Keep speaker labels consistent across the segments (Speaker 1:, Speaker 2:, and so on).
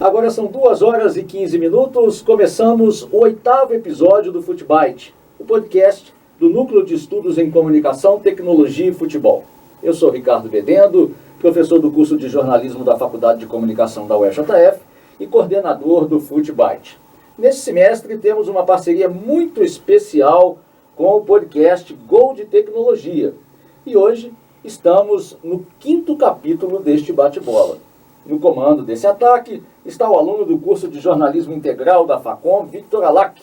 Speaker 1: Agora são 2 horas e 15 minutos, começamos o 8º episódio do FootBite, o podcast do Núcleo de Estudos em Comunicação, Tecnologia e Futebol. Eu sou Ricardo Bedendo, professor do curso de jornalismo da Faculdade de Comunicação da UFJF e coordenador do FootBite. Neste semestre temos uma parceria muito especial com o podcast Gol de Tecnologia e hoje estamos no 5º capítulo deste bate-bola. No comando desse ataque está o aluno do curso de jornalismo integral da Facom, Victor Alac.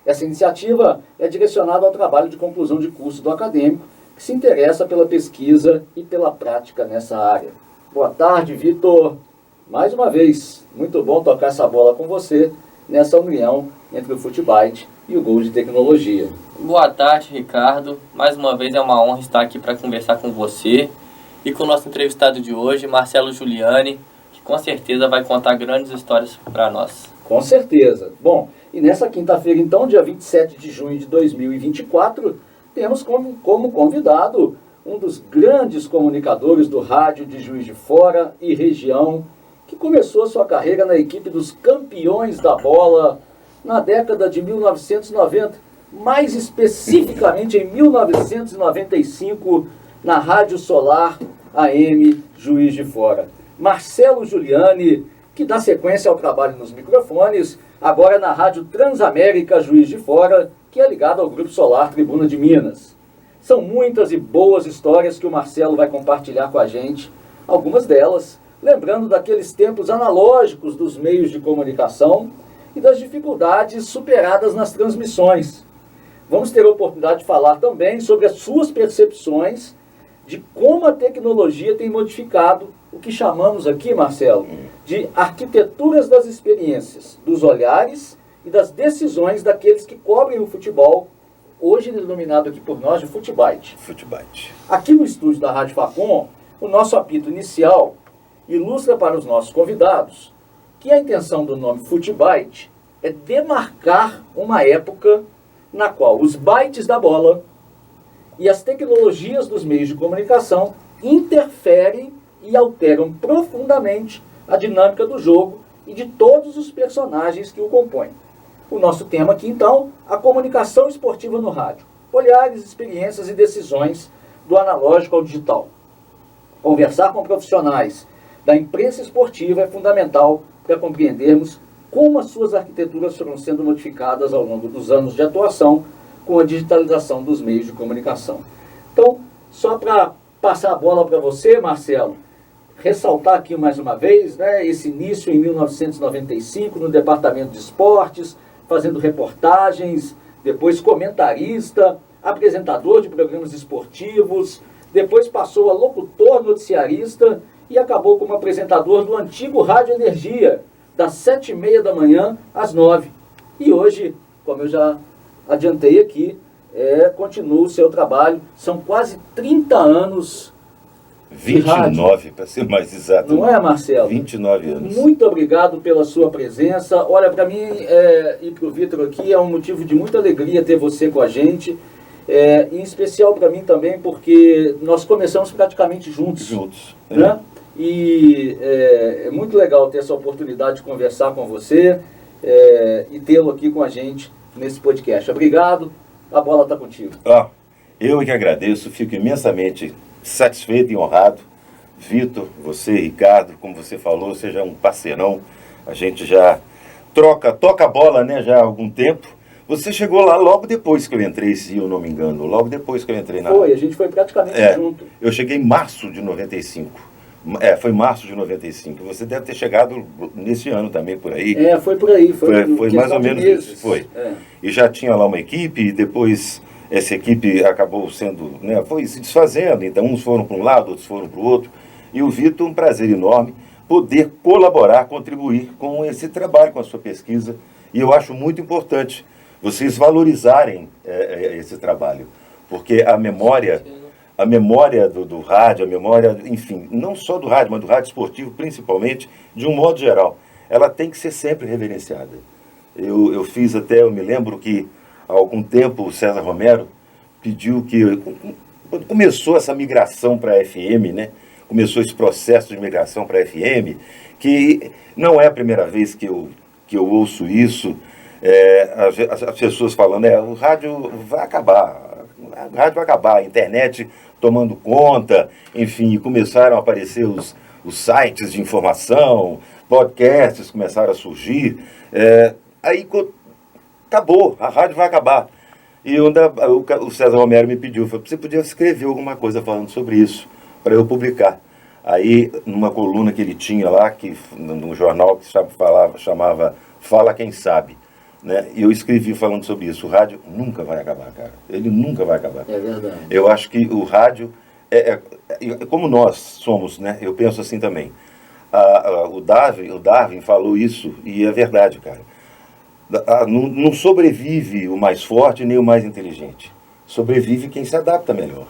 Speaker 1: Essa iniciativa é direcionada ao trabalho de conclusão de curso do acadêmico que se interessa pela pesquisa e pela prática nessa área. Boa tarde, Victor. Mais uma vez, muito bom tocar essa bola com você nessa união entre o FootBite e o Gol de Tecnologia.
Speaker 2: Boa tarde, Ricardo. Mais uma vez é uma honra estar aqui para conversar com você e com o nosso entrevistado de hoje, Marcelo Giuliani, que com certeza vai contar grandes histórias para nós.
Speaker 1: Com certeza. Bom, e nessa quinta-feira, então, dia 27 de junho de 2024, temos como convidado um dos grandes comunicadores do rádio de Juiz de Fora e região, que começou sua carreira na equipe dos campeões da bola na década de 1990, mais especificamente em 1995, na Rádio Solar AM Juiz de Fora. Marcelo Giuliani, que dá sequência ao trabalho nos microfones, agora na Rádio Transamérica Juiz de Fora, que é ligada ao Grupo Solar Tribuna de Minas. São muitas e boas histórias que o Marcelo vai compartilhar com a gente, algumas delas lembrando daqueles tempos analógicos dos meios de comunicação e das dificuldades superadas nas transmissões. Vamos ter a oportunidade de falar também sobre as suas percepções de como a tecnologia tem modificado o que chamamos aqui, Marcelo, de arquiteturas das experiências, dos olhares e das decisões daqueles que cobrem o futebol, hoje denominado aqui por nós de FootBite. Aqui no estúdio da Rádio Facom, o nosso apito inicial ilustra para os nossos convidados que a intenção do nome FootBite é demarcar uma época na qual os bytes da bola e as tecnologias dos meios de comunicação interferem e alteram profundamente a dinâmica do jogo e de todos os personagens que o compõem. O nosso tema aqui, então, a comunicação esportiva no rádio. Olhares, experiências e decisões do analógico ao digital. Conversar com profissionais da imprensa esportiva é fundamental para compreendermos como as suas arquiteturas foram sendo modificadas ao longo dos anos de atuação com a digitalização dos meios de comunicação. Então, só para passar a bola para você, Marcelo, ressaltar aqui mais uma vez, né, esse início em 1995 no Departamento de Esportes, fazendo reportagens, depois comentarista, apresentador de programas esportivos, depois passou a locutor noticiarista e acabou como apresentador do antigo Rádio Energia, das 7h30 da manhã às 9h. E hoje, como eu já adiantei aqui, continua o seu trabalho. São quase 30 anos
Speaker 3: 29, para ser mais exato.
Speaker 1: Não é, Marcelo?
Speaker 3: 29 anos.
Speaker 1: Muito obrigado pela sua presença. Olha, para mim e para o Vitor aqui é um motivo de muita alegria ter você com a gente. Em especial para mim também, porque nós começamos praticamente juntos. Né? E é muito legal ter essa oportunidade de conversar com você e tê-lo aqui com a gente nesse podcast. Obrigado, a bola está contigo.
Speaker 3: Eu que agradeço, fico imensamente satisfeito e honrado. Vitor, você, Ricardo, como você falou, você já é um parceirão, a gente já toca a bola, né, já há algum tempo. Você chegou lá logo depois que eu entrei, se eu não me engano, logo depois que eu entrei na...
Speaker 1: Foi, a gente foi praticamente junto.
Speaker 3: Eu cheguei em março de 95. Foi março de 95. Você deve ter chegado nesse ano também, por aí.
Speaker 1: Foi por aí.
Speaker 3: Foi mais ou menos isso. Foi. E já tinha lá uma equipe, e depois essa equipe acabou sendo, né, foi se desfazendo. Então, uns foram para um lado, outros foram para o outro. E o Vitor, um prazer enorme poder colaborar, contribuir com esse trabalho, com a sua pesquisa. E eu acho muito importante vocês valorizarem esse trabalho, porque a memória do rádio, a memória, enfim, não só do rádio, mas do rádio esportivo, principalmente, de um modo geral, ela tem que ser sempre reverenciada. Eu me lembro que há algum tempo o César Romero pediu que, quando começou essa migração para a FM, né, começou esse processo de migração para a FM, que não é a primeira vez que eu ouço isso, as pessoas falando, o rádio vai acabar, a internet tomando conta, enfim, começaram a aparecer os sites de informação, podcasts começaram a surgir, aí acabou, a rádio vai acabar. E o César Romero me pediu, falou, você podia escrever alguma coisa falando sobre isso, para eu publicar. Aí, numa coluna que ele tinha lá, num jornal que chamava Fala Quem Sabe, né? E eu escrevi falando sobre isso. O rádio nunca vai acabar, cara. Ele nunca vai acabar.
Speaker 1: É verdade.
Speaker 3: Eu acho que o rádio, como nós somos, né? Eu penso assim também. O Darwin falou isso, e é verdade, cara. Não sobrevive o mais forte nem o mais inteligente. Sobrevive quem se adapta melhor,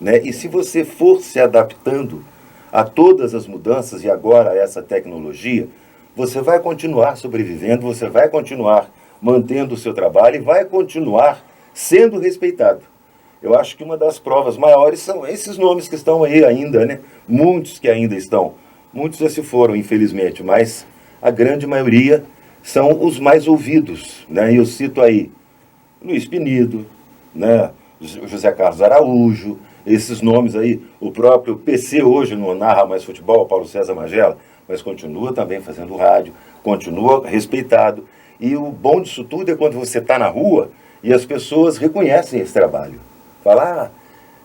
Speaker 3: né? E se você for se adaptando a todas as mudanças e agora a essa tecnologia, você vai continuar sobrevivendo, você vai continuar mantendo o seu trabalho e vai continuar sendo respeitado. Eu acho que uma das provas maiores são esses nomes que estão aí ainda, né? Muitos que ainda estão. Muitos já se foram, infelizmente, mas a grande maioria são os mais ouvidos, né? E eu cito aí Luiz Penido, né? José Carlos Araújo, esses nomes aí, o próprio PC hoje não narra mais futebol, Paulo César Magela, mas continua também fazendo rádio, continua respeitado. E o bom disso tudo é quando você está na rua e as pessoas reconhecem esse trabalho. Falar,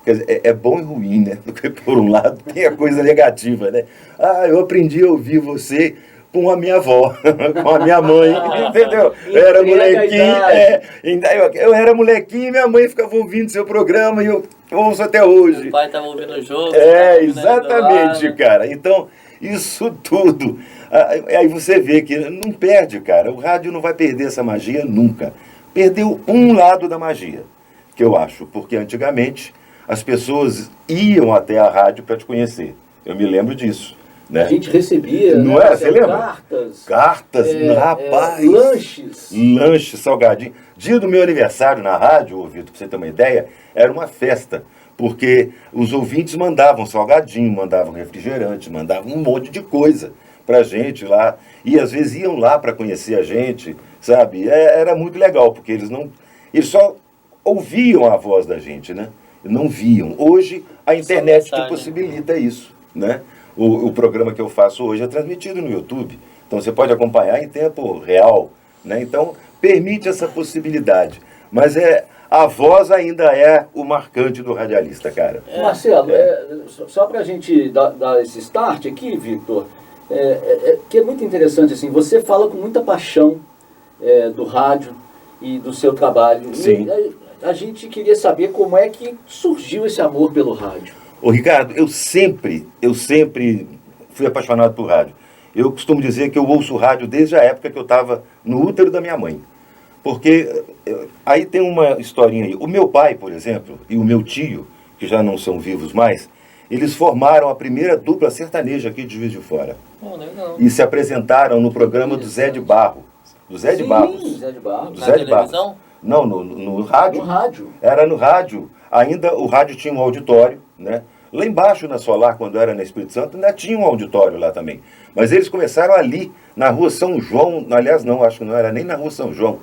Speaker 3: quer dizer, é bom e ruim, né? Porque por um lado tem a coisa negativa, né? Eu aprendi a ouvir você com a minha avó, com a minha mãe, entendeu? Eu era molequinho, eu era molequinho e minha mãe ficava ouvindo seu programa e eu ouço até hoje.
Speaker 2: O pai estava ouvindo o jogo.
Speaker 3: Exatamente, cara. Então, isso tudo. Aí você vê que não perde, cara. O rádio não vai perder essa magia nunca. Perdeu um lado da magia, que eu acho, porque antigamente as pessoas iam até a rádio para te conhecer. Eu me lembro disso. Né?
Speaker 1: A gente recebia,
Speaker 3: não
Speaker 1: né?
Speaker 3: Você lembra? Cartas, rapaz. Lanches, salgadinho. Dia do meu aniversário na rádio, Vitor, pra você ter uma ideia, era uma festa. Porque os ouvintes mandavam salgadinho, mandavam refrigerante, mandavam um monte de coisa pra gente lá. E às vezes iam lá para conhecer a gente, sabe? Era muito legal, porque eles só ouviam a voz da gente, né? Não viam. Hoje a internet te possibilita isso, né? O programa que eu faço hoje é transmitido no YouTube. Então você pode acompanhar em tempo real, né? Então permite essa possibilidade. Mas a voz ainda é o marcante do radialista, cara.
Speaker 1: Marcelo, só para a gente dar esse start aqui, Victor, que é muito interessante, assim, você fala com muita paixão do rádio e do seu trabalho.
Speaker 3: Sim.
Speaker 1: E a gente queria saber como é que surgiu esse amor pelo rádio.
Speaker 3: Ô Ricardo, eu sempre fui apaixonado por rádio. Eu costumo dizer que eu ouço rádio desde a época que eu estava no útero da minha mãe. Porque aí tem uma historinha aí. O meu pai, por exemplo, e o meu tio, que já não são vivos mais, eles formaram a primeira dupla sertaneja aqui de Juiz de Fora.
Speaker 2: Legal.
Speaker 3: E se apresentaram no programa do Zé de Barro. Do Zé de Barros.
Speaker 1: Zé de Barros.
Speaker 3: Do Zé de Barros. Não, no rádio.
Speaker 1: No rádio.
Speaker 3: Era no rádio. Ainda o rádio tinha um auditório, né? Lá embaixo na Solar, quando era na Espírito Santo, ainda tinha um auditório lá também. Mas eles começaram ali, na Rua São João, aliás não, acho que não era nem na Rua São João.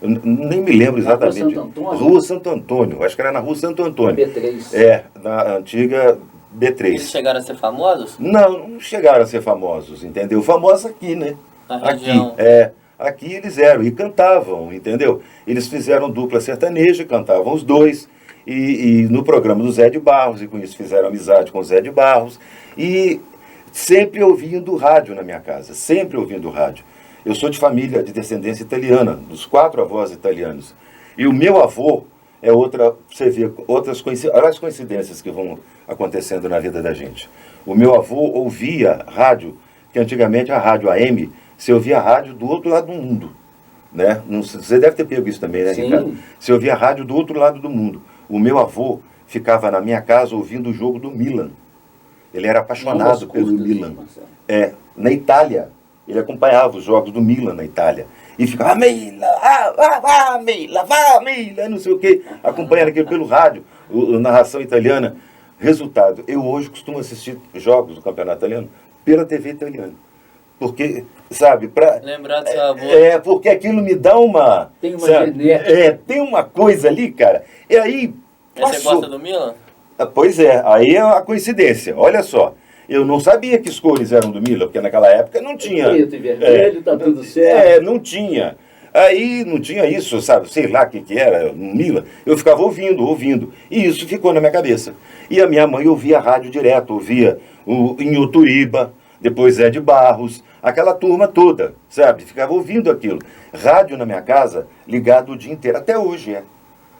Speaker 3: Eu nem me lembro exatamente.
Speaker 1: Rua Santo Antônio?
Speaker 3: Rua Santo Antônio, acho que era na Rua Santo Antônio.
Speaker 1: B3.
Speaker 3: Na antiga B3.
Speaker 2: Eles chegaram a ser famosos?
Speaker 3: Não chegaram a ser famosos, entendeu? Famosos aqui, né?
Speaker 2: Na região.
Speaker 3: Aqui eles eram e cantavam, entendeu? Eles fizeram dupla sertaneja, cantavam os dois, e no programa do Zé de Barros, e com isso fizeram amizade com o Zé de Barros, e sempre ouvindo rádio na minha casa, sempre ouvindo rádio. Eu sou de família de descendência italiana, dos 4 avós italianos, e o meu avô é outra, você vê, olha as coincidências que vão acontecendo na vida da gente. O meu avô ouvia rádio, que antigamente a rádio AM, você ouvia rádio do outro lado do mundo, né? Você deve ter pego isso também, né,
Speaker 1: Sim.
Speaker 3: Ricardo? Você ouvia rádio do outro lado do mundo. O meu avô ficava na minha casa ouvindo o jogo do Milan. Ele era apaixonado pelo Milan. Na Itália, ele acompanhava os jogos do Milan na Itália. E ficava, Milan, Milan, não sei o quê, acompanhando aquilo pelo rádio, a narração italiana. Resultado, eu hoje costumo assistir jogos do campeonato italiano pela TV italiana. Porque, sabe,
Speaker 2: lembrar do seu avô.
Speaker 3: Porque aquilo me dá uma...
Speaker 1: Tem uma genética.
Speaker 3: Tem uma coisa ali, cara. E aí...
Speaker 2: Você gosta do Milan?
Speaker 3: Pois é, aí é a coincidência. Olha só, eu não sabia que as cores eram do Milan, porque naquela época não tinha...
Speaker 1: Preto e vermelho, tá tudo certo.
Speaker 3: Não tinha. Aí não tinha isso, sabe, sei lá o que era, no Milan. Eu ficava ouvindo. E isso ficou na minha cabeça. E a minha mãe ouvia rádio direto, ouvia em Uturiba, depois Zé de Barros, aquela turma toda, sabe? Ficava ouvindo aquilo. Rádio na minha casa, ligado o dia inteiro, até hoje é.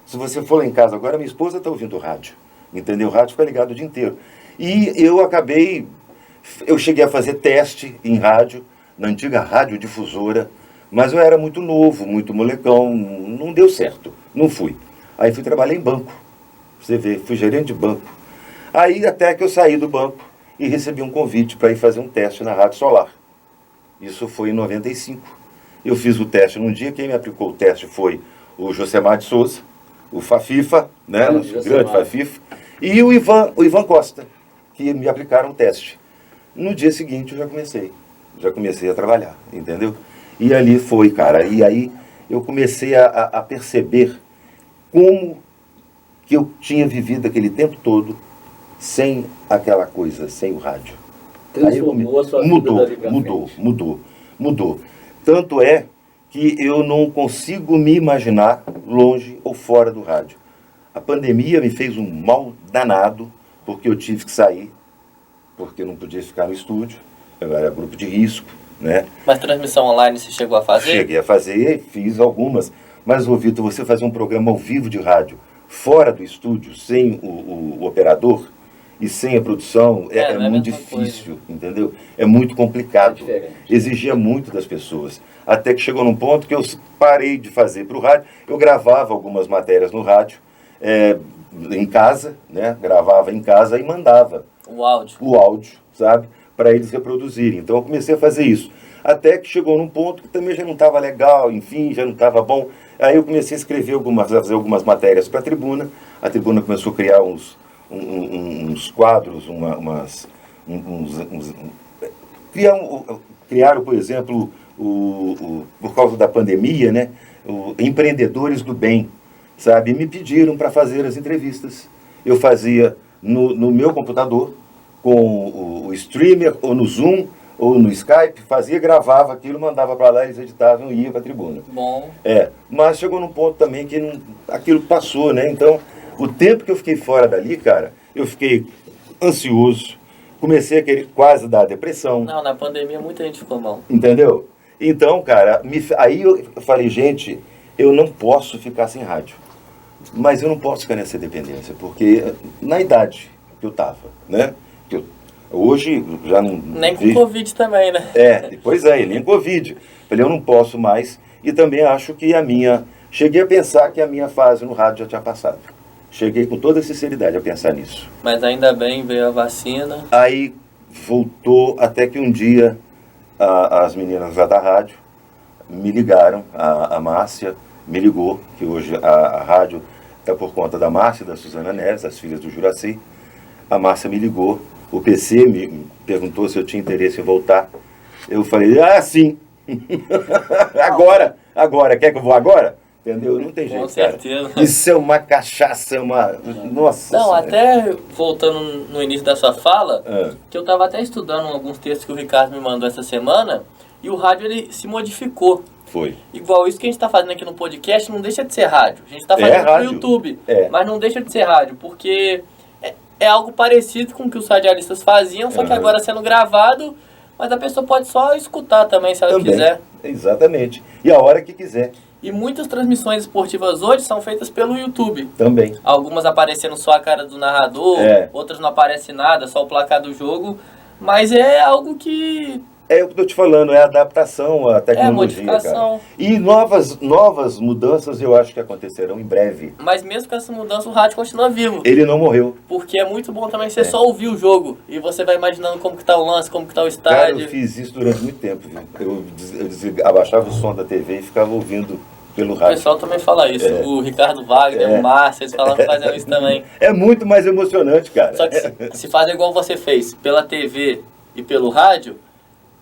Speaker 3: Se você for lá em casa agora, minha esposa está ouvindo rádio, entendeu? O rádio fica ligado o dia inteiro. E eu cheguei a fazer teste em rádio, na antiga radiodifusora, mas eu era muito novo, muito molecão, não deu certo, não fui. Aí fui trabalhar em banco, você vê, fui gerente de banco. Aí até que eu saí do banco e recebi um convite para ir fazer um teste na Rádio Solar. Isso foi em 95. Eu fiz o teste num dia, quem me aplicou o teste foi o Josemar de Souza, o Fafifa, né, nosso grande Fafifa, e o Ivan Costa, que me aplicaram o teste. No dia seguinte eu já comecei a trabalhar, entendeu? E ali foi, cara, e aí eu comecei a perceber como que eu tinha vivido aquele tempo todo sem aquela coisa, sem o rádio.
Speaker 1: Transformou a sua vida dali pra frente.
Speaker 3: Mudou. Tanto é que eu não consigo me imaginar longe ou fora do rádio. A pandemia me fez um mal danado, porque eu tive que sair, porque eu não podia ficar no estúdio, eu era grupo de risco, né?
Speaker 2: Mas transmissão online você chegou a fazer?
Speaker 3: Cheguei a fazer, fiz algumas. Mas, Vitor, você fazer um programa ao vivo de rádio, fora do estúdio, sem o operador e sem a produção, é muito difícil, entendeu? É muito complicado. Exigia muito das pessoas. Até que chegou num ponto que eu parei de fazer para o rádio. Eu gravava algumas matérias no rádio, em casa, né? Gravava em casa e mandava
Speaker 2: o
Speaker 3: áudio, sabe? Para eles reproduzirem. Então eu comecei a fazer isso. Até que chegou num ponto que também já não estava legal, enfim, já não estava bom. Aí eu comecei a escrever fazer algumas matérias para a Tribuna. A Tribuna começou a criar uns quadros, criaram, por exemplo, por causa da pandemia, né? Empreendedores do bem, sabe? E me pediram para fazer as entrevistas. Eu fazia no meu computador, com o streamer, ou no Zoom, ou no Skype, gravava aquilo, mandava para lá, eles editavam e ia para a Tribuna.
Speaker 2: Bom.
Speaker 3: Mas chegou num ponto também que aquilo passou, né? Então, o tempo que eu fiquei fora dali, cara, eu fiquei ansioso, comecei a querer quase dar depressão.
Speaker 2: Não, na pandemia muita gente ficou mal.
Speaker 3: Entendeu? Então, cara, aí eu falei, gente, eu não posso ficar sem rádio. Mas eu não posso ficar nessa dependência, porque na idade que eu tava, né? Hoje já não...
Speaker 2: Nem com Covid também, né?
Speaker 3: Pois nem Covid. Falei, eu não posso mais. E também acho que cheguei a pensar que a minha fase no rádio já tinha passado. Cheguei com toda sinceridade a pensar nisso.
Speaker 2: Mas ainda bem, veio a vacina.
Speaker 3: Aí voltou até que um dia as meninas lá da rádio me ligaram, a Márcia me ligou, que hoje a rádio está por conta da Márcia e da Suzana Neres, as filhas do Juraci. A Márcia me ligou, o PC me perguntou se eu tinha interesse em voltar. Eu falei, sim. Agora, quer que eu vou agora? Entendeu? Não tem jeito,
Speaker 2: com certeza.
Speaker 3: Cara. Isso é uma cachaça, Nossa
Speaker 2: Não,
Speaker 3: senhora.
Speaker 2: até voltando no início da sua fala, que eu estava até estudando alguns textos que o Ricardo me mandou essa semana, e o rádio ele se modificou.
Speaker 3: Foi.
Speaker 2: Igual isso que a gente está fazendo aqui no podcast, não deixa de ser rádio. A gente está fazendo no YouTube, mas não deixa de ser rádio, porque é algo parecido com o que os radialistas faziam, só que agora sendo gravado, mas a pessoa pode só escutar também, se ela quiser.
Speaker 3: Exatamente. E a hora que quiser.
Speaker 2: E muitas transmissões esportivas hoje são feitas pelo YouTube.
Speaker 3: Também.
Speaker 2: Algumas aparecendo só a cara do narrador, outras não aparece nada, só o placar do jogo. Mas é algo que...
Speaker 3: É o que eu estou te falando, é a adaptação à tecnologia,
Speaker 2: modificação.
Speaker 3: Cara. E novas mudanças eu acho que acontecerão em breve.
Speaker 2: Mas mesmo com essa mudança, o rádio continua vivo.
Speaker 3: Ele não morreu.
Speaker 2: Porque é muito bom também você só ouvir o jogo. E você vai imaginando como que tá o lance, como que tá o estádio.
Speaker 3: Cara, eu fiz isso durante muito tempo, viu? Eu abaixava o som da TV e ficava ouvindo pelo rádio.
Speaker 2: O pessoal também fala isso. O Ricardo Wagner, o Márcio, eles falam que fazem isso também.
Speaker 3: É muito mais emocionante, cara.
Speaker 2: Só que se fazer igual você fez, pela TV e pelo rádio,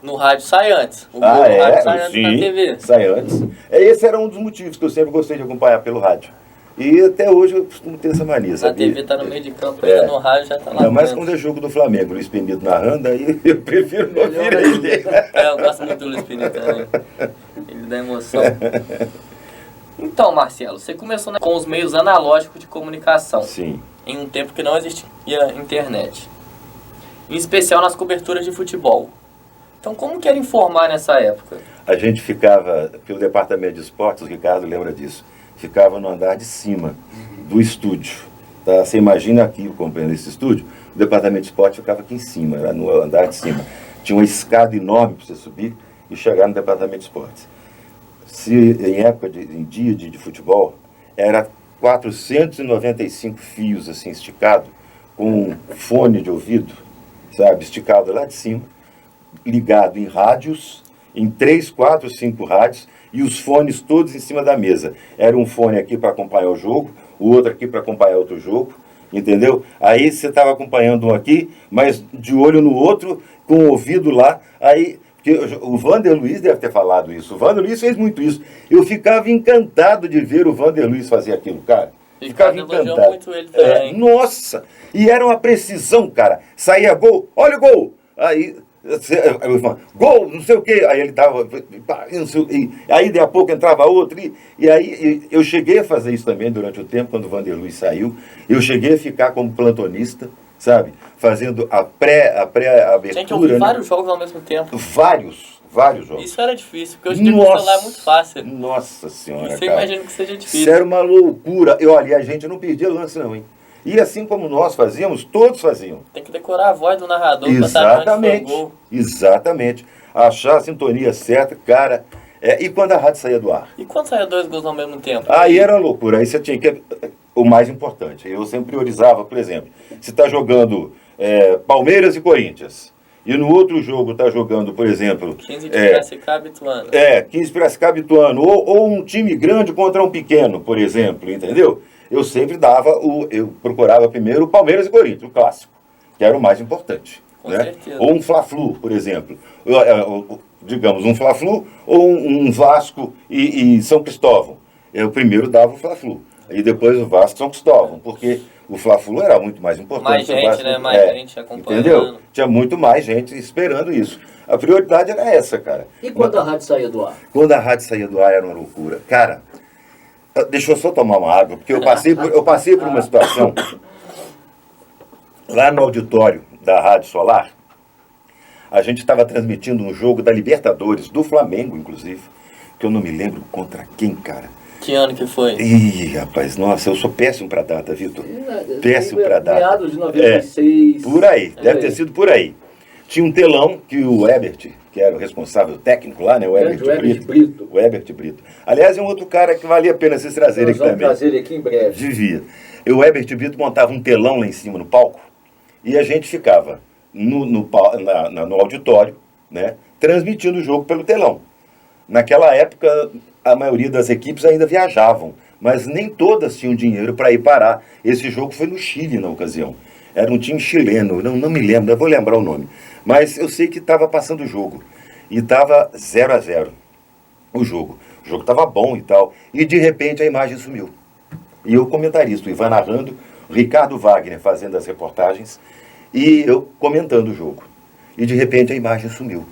Speaker 2: no rádio sai antes. O rádio sai antes da TV.
Speaker 3: Sai antes. Esse era um dos motivos que eu sempre gostei de acompanhar pelo rádio. E até hoje eu costumo ter essa mania,
Speaker 2: sabe? A TV tá no meio de campo, no rádio já tá lá.
Speaker 3: Não, mas quando é jogo do Flamengo, Luiz Penido narrando, aí eu prefiro não ouvir ele.
Speaker 2: Eu gosto muito do Luiz Penido também. Ele dá emoção. Então, Marcelo, você começou com os meios analógicos de comunicação.
Speaker 3: Sim.
Speaker 2: Em um tempo que não existia internet. Em especial nas coberturas de futebol. Então, como que era informar nessa época?
Speaker 3: A gente ficava, pelo departamento de esportes, o Ricardo lembra disso, ficava no andar de cima do estúdio. Tá? Você imagina aqui, compreendendo esse estúdio, o departamento de esporte ficava aqui em cima, era no andar de cima. Tinha uma escada enorme para você subir e chegar no departamento de esportes. Se em época, em dia de futebol, era 495 fios assim esticados, com um fone de ouvido, sabe, esticado lá de cima, ligado em rádios, em 3, 4, 5 rádios, e os fones todos em cima da mesa. Era um fone aqui para acompanhar o jogo, o outro aqui para acompanhar outro jogo, entendeu? Aí você estava acompanhando um aqui, mas de olho no outro, com o ouvido lá, aí... O Vander Luiz deve ter falado isso. O Vander Luiz fez muito isso. Eu ficava encantado de ver o Vander Luiz fazer aquilo, cara. Ficava encantado.
Speaker 2: Muito ele também.
Speaker 3: Nossa! E era uma precisão, cara. Saía gol, olha o gol! Aí eu falava, gol, não sei o quê. Aí ele tava. Aí de a pouco entrava outro. E aí eu cheguei a fazer isso também durante o tempo, quando o Vander Luiz saiu. Eu cheguei a ficar como plantonista, sabe? Fazendo a pré-abertura.
Speaker 2: Tinha que ouvir vários jogos ao mesmo tempo.
Speaker 3: Vários jogos.
Speaker 2: Isso era difícil, porque hoje em dia o celular é muito fácil.
Speaker 3: Nossa senhora,
Speaker 2: você imagina que seja difícil.
Speaker 3: Isso era uma loucura. Olha, a gente não perdia lance não, hein? E assim como nós fazíamos, todos faziam.
Speaker 2: Tem que decorar a voz do narrador.
Speaker 3: Exatamente, exatamente. Achar a sintonia certa, cara. E quando a rádio saía do ar?
Speaker 2: E quando saía 2 gols ao mesmo tempo?
Speaker 3: Aí era uma loucura. Aí você tinha que... O mais importante, eu sempre priorizava, por exemplo, se está jogando Palmeiras e Corinthians, e no outro jogo está jogando, por exemplo...
Speaker 2: 15 de Piracicaba e Ituano.
Speaker 3: 15 de Piracicaba e Ituano, ou um time grande contra um pequeno, por exemplo, entendeu? Eu sempre eu procurava primeiro o Palmeiras e Corinthians, o clássico, que era o mais importante.
Speaker 2: Com certeza.
Speaker 3: Ou um Fla-Flu, por exemplo. Digamos, um Fla-Flu ou um Vasco e São Cristóvão. Eu primeiro dava o Fla-Flu. E depois o Vasco São Cristóvão, porque o Fla-Flu era muito mais importante.
Speaker 2: Mais gente,
Speaker 3: Vasco,
Speaker 2: né? Mais gente acompanhando.
Speaker 3: Entendeu? Tinha muito mais gente esperando isso. A prioridade era essa, cara.
Speaker 1: E quando a rádio saía do ar?
Speaker 3: Quando a rádio saía do ar era uma loucura. Cara, deixa eu só tomar uma água, porque eu passei por uma situação lá no auditório da Rádio Solar. A gente estava transmitindo um jogo da Libertadores, do Flamengo, inclusive, que eu não me lembro contra quem, cara.
Speaker 2: Que ano que foi?
Speaker 3: Ih, rapaz, nossa, eu sou péssimo para data, Vitor. Péssimo para data.
Speaker 1: Meados de 96.
Speaker 3: Por aí, deve ter sido por aí. Tinha um telão que o Ebert, que era o responsável técnico lá, né? O Ebert Brito. O Ebert Brito. Aliás, é um outro cara que valia a pena vocês trazerem aqui também.
Speaker 1: Vamos trazer ele aqui em breve.
Speaker 3: Devia. E o Ebert Brito montava um telão lá em cima no palco e a gente ficava no auditório, né? Transmitindo o jogo pelo telão. Naquela época, a maioria das equipes ainda viajavam, mas nem todas tinham dinheiro para ir parar. Esse jogo foi no Chile na ocasião. Era um time chileno, não me lembro, eu vou lembrar o nome. Mas eu sei que estava passando o jogo. E estava 0-0 o jogo. O jogo estava bom e tal. E de repente a imagem sumiu. E o comentarista, o Ivan narrando, o Ricardo Wagner fazendo as reportagens e eu comentando o jogo. E de repente a imagem sumiu.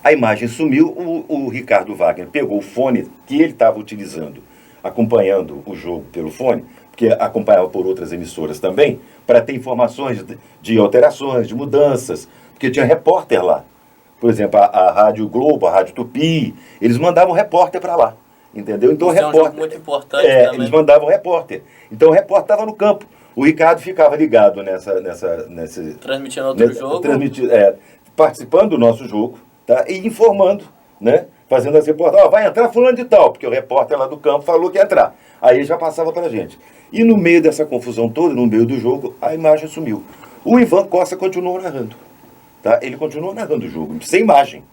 Speaker 3: A imagem sumiu, o Ricardo Wagner pegou o fone que ele estava utilizando, acompanhando o jogo pelo fone, porque acompanhava por outras emissoras também, para ter informações de alterações, de mudanças, porque tinha repórter lá. Por exemplo, a Rádio Globo, a Rádio Tupi, eles mandavam repórter para lá, entendeu? Então,
Speaker 2: isso
Speaker 3: repórter,
Speaker 2: é um jogo muito importante também.
Speaker 3: Eles mandavam repórter. Então o repórter estava no campo. O Ricardo ficava ligado nessa
Speaker 2: transmitindo outro jogo.
Speaker 3: Participando do nosso jogo, tá? E informando, né? Fazendo as reportagens. Vai entrar fulano de tal, porque o repórter lá do campo falou que ia entrar. Aí já passava para a gente. E no meio dessa confusão toda, no meio do jogo, a imagem sumiu. O Ivan Costa continuou narrando. Tá? Ele continuou narrando o jogo, sem imagem.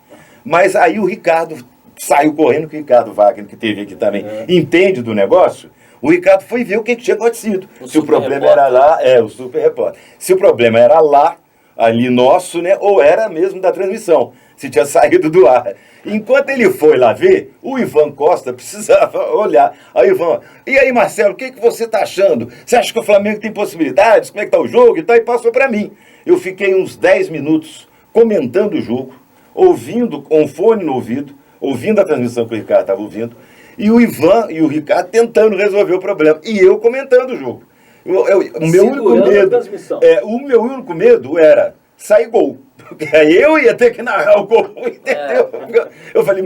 Speaker 3: Mas aí o Ricardo saiu correndo com o Ricardo Wagner, que teve aqui também, entende do negócio. O Ricardo foi ver o que tinha acontecido. Se o problema era lá, o super repórter. Se o problema era lá, ali nosso, né, ou era mesmo da transmissão, se tinha saído do ar. Enquanto ele foi lá ver, o Ivan Costa precisava olhar. Aí Ivan, e aí Marcelo, o que você está achando? Você acha que o Flamengo tem possibilidades? Como é que está o jogo? E tal, e passou para mim. Eu fiquei uns 10 minutos comentando o jogo, ouvindo, com um fone no ouvido, ouvindo a transmissão que o Ricardo estava ouvindo, e o Ivan e o Ricardo tentando resolver o problema. E eu comentando o jogo. O meu único medo era sair gol. Porque aí eu ia ter que narrar o gol, entendeu? Eu falei,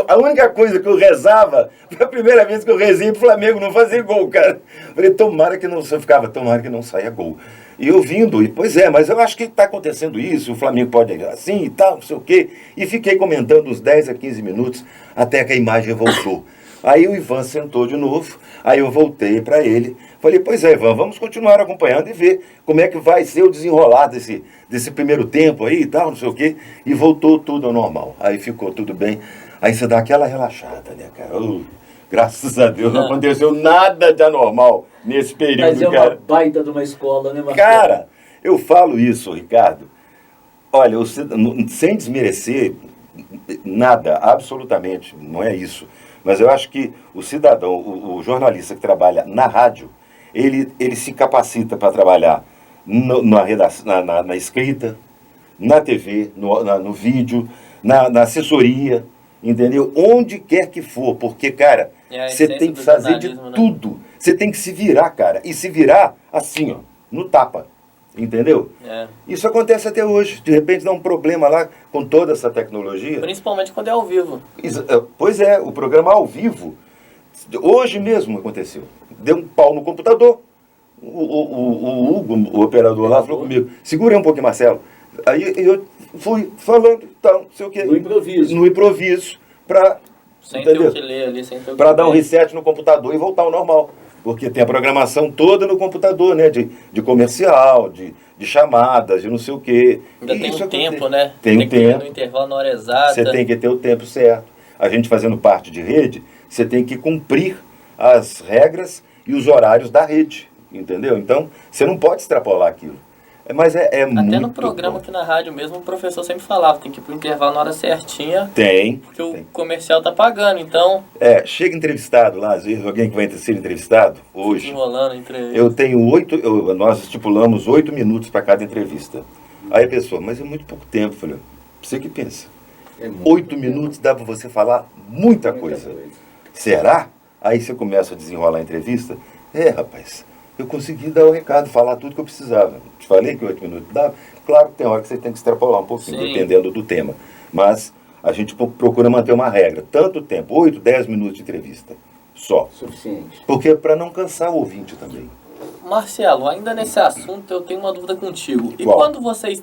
Speaker 3: a única coisa que eu rezava, foi a primeira vez que eu rezei pro Flamengo não fazer gol, cara. Eu falei, tomara que não saia gol. E eu vindo, mas eu acho que está acontecendo isso, o Flamengo pode ir assim e tal, não sei o quê. E fiquei comentando uns 10 a 15 minutos até que a imagem voltou. Aí o Ivan sentou de novo, aí eu voltei para ele, falei, Ivan, vamos continuar acompanhando e ver como é que vai ser o desenrolar desse primeiro tempo aí e tal, não sei o quê, e voltou tudo ao normal. Aí ficou tudo bem, aí você dá aquela relaxada, né, cara? Graças a Deus não aconteceu nada de anormal nesse período, cara.
Speaker 1: Mas é uma baita de uma escola, né, Marcelo?
Speaker 3: Cara, eu falo isso, Ricardo, olha, sem desmerecer nada, absolutamente, não é isso. Mas eu acho que o cidadão, o jornalista que trabalha na rádio, ele se capacita para trabalhar na escrita, na TV, no vídeo, na assessoria, entendeu? Onde quer que for, porque, cara, você tem que fazer de tudo. Né? Você tem que se virar, cara. E se virar assim, ó, no tapa. Entendeu? Isso acontece até hoje. De repente dá um problema lá com toda essa tecnologia.
Speaker 2: Principalmente quando é ao vivo.
Speaker 3: Pois é, o programa ao vivo. Hoje mesmo aconteceu. Deu um pau no computador. O Hugo, o operador lá, falou comigo, segura aí um pouquinho, Marcelo. Aí eu fui falando, tal, não sei o quê. No improviso.
Speaker 2: Sem ter o que ler ali, sem ter o que
Speaker 3: para dar um reset no computador e voltar ao normal. Porque tem a programação toda no computador, né? De comercial, de chamadas, de não sei o quê.
Speaker 2: Ainda tem um tempo, né?
Speaker 3: Tem um tempo.
Speaker 2: No intervalo, na hora exata.
Speaker 3: Você tem que ter o tempo certo. A gente fazendo parte de rede, você tem que cumprir as regras e os horários da rede, entendeu? Então, você não pode extrapolar aquilo. Mas é muito
Speaker 2: Até no programa aqui na rádio mesmo, o professor sempre falava, tem que ir pro intervalo na hora certinha.
Speaker 3: Porque
Speaker 2: o comercial tá pagando, então...
Speaker 3: chega entrevistado lá, às vezes alguém que vai ser entrevistado, hoje...
Speaker 2: Enrolando a entrevista.
Speaker 3: Eu tenho nós estipulamos 8 minutos para cada entrevista. Aí a pessoa, mas é muito pouco tempo. Eu falei, você que pensa. 8 minutos dá para você falar muita coisa. Será? Aí você começa a desenrolar a entrevista. Rapaz... Eu consegui dar o recado, falar tudo que eu precisava. Te falei que 8 minutos dava. Claro que tem hora que você tem que extrapolar um pouquinho, dependendo do tema. Mas a gente procura manter uma regra. Tanto tempo, 8, 10 minutos de entrevista. Só.
Speaker 1: Suficiente.
Speaker 3: Porque para não cansar o ouvinte também.
Speaker 2: Marcelo, ainda nesse assunto eu tenho uma dúvida contigo. E quando vocês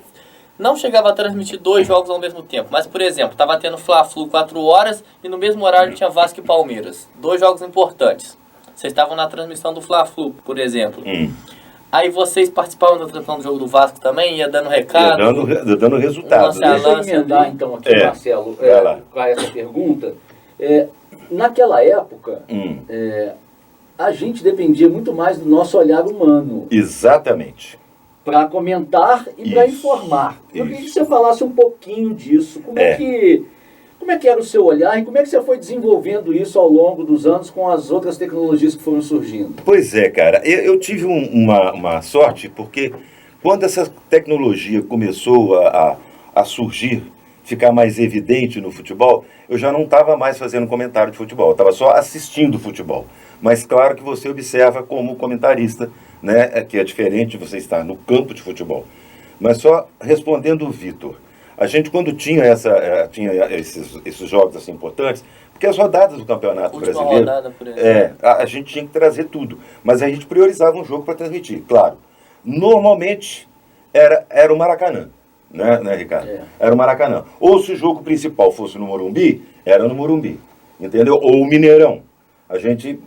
Speaker 2: não chegavam a transmitir 2 jogos ao mesmo tempo, mas, por exemplo, estava tendo Fla-Flu 4 horas e no mesmo horário tinha Vasco e Palmeiras. 2 jogos importantes. Vocês estavam na transmissão do Fla-Flu, por exemplo. Aí vocês participavam da transmissão do jogo do Vasco também? Ia dando recado?
Speaker 3: Ia dando resultado.
Speaker 1: Deixa eu emendar então aqui, Marcelo, para essa pergunta. Naquela época, a gente dependia muito mais do nosso olhar humano.
Speaker 3: Exatamente.
Speaker 1: Para comentar e para informar. Eu queria que você falasse um pouquinho disso. Como é que era o seu olhar e como é que você foi desenvolvendo isso ao longo dos anos com as outras tecnologias que foram surgindo?
Speaker 3: Pois é, cara. Eu tive uma sorte porque quando essa tecnologia começou a surgir, ficar mais evidente no futebol, eu já não estava mais fazendo comentário de futebol, eu estava só assistindo futebol. Mas claro que você observa como comentarista, né, que é diferente de você estar no campo de futebol. Mas só respondendo o Vitor, a gente quando tinha esses jogos assim importantes, porque as rodadas do Campeonato Brasileiro,
Speaker 2: rodada, por exemplo.
Speaker 3: A gente tinha que trazer tudo, mas a gente priorizava um jogo para transmitir, claro. Normalmente era o Maracanã, né, Ricardo? Era o Maracanã. Ou se o jogo principal fosse no Morumbi, era no Morumbi, entendeu? Ou o Mineirão. A gente...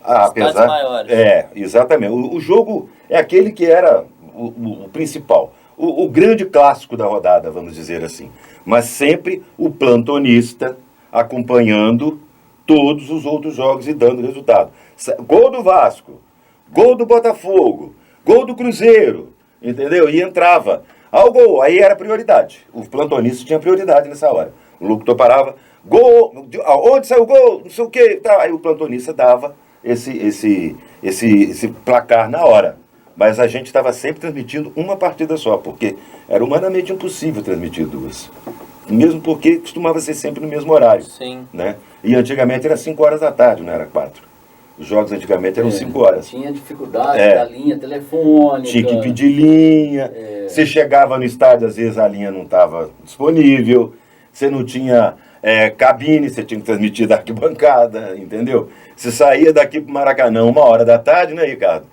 Speaker 2: apesar maiores.
Speaker 3: Exatamente. O jogo é aquele que era o principal. O grande clássico da rodada, vamos dizer assim. Mas sempre o plantonista, acompanhando todos os outros jogos e dando resultado. Gol do Vasco, gol do Botafogo, gol do Cruzeiro, entendeu? E entrava ao gol, aí era prioridade. O plantonista tinha prioridade nessa hora. O locutor parava, gol, onde saiu o gol, não sei o quê. Tá. Aí o plantonista dava esse placar na hora. Mas a gente estava sempre transmitindo uma partida só, porque era humanamente impossível transmitir duas. Mesmo porque costumava ser sempre no mesmo horário.
Speaker 2: Sim.
Speaker 3: Né? E antigamente era 5 horas da tarde, não era 4. Os jogos antigamente eram 5 horas.
Speaker 1: Tinha dificuldade da linha telefônica.
Speaker 3: Tinha que pedir linha. Você chegava no estádio, às vezes a linha não estava disponível. Você não tinha cabine, você tinha que transmitir da arquibancada, entendeu? Você saía daqui para o Maracanã 1 hora da tarde, né, Ricardo?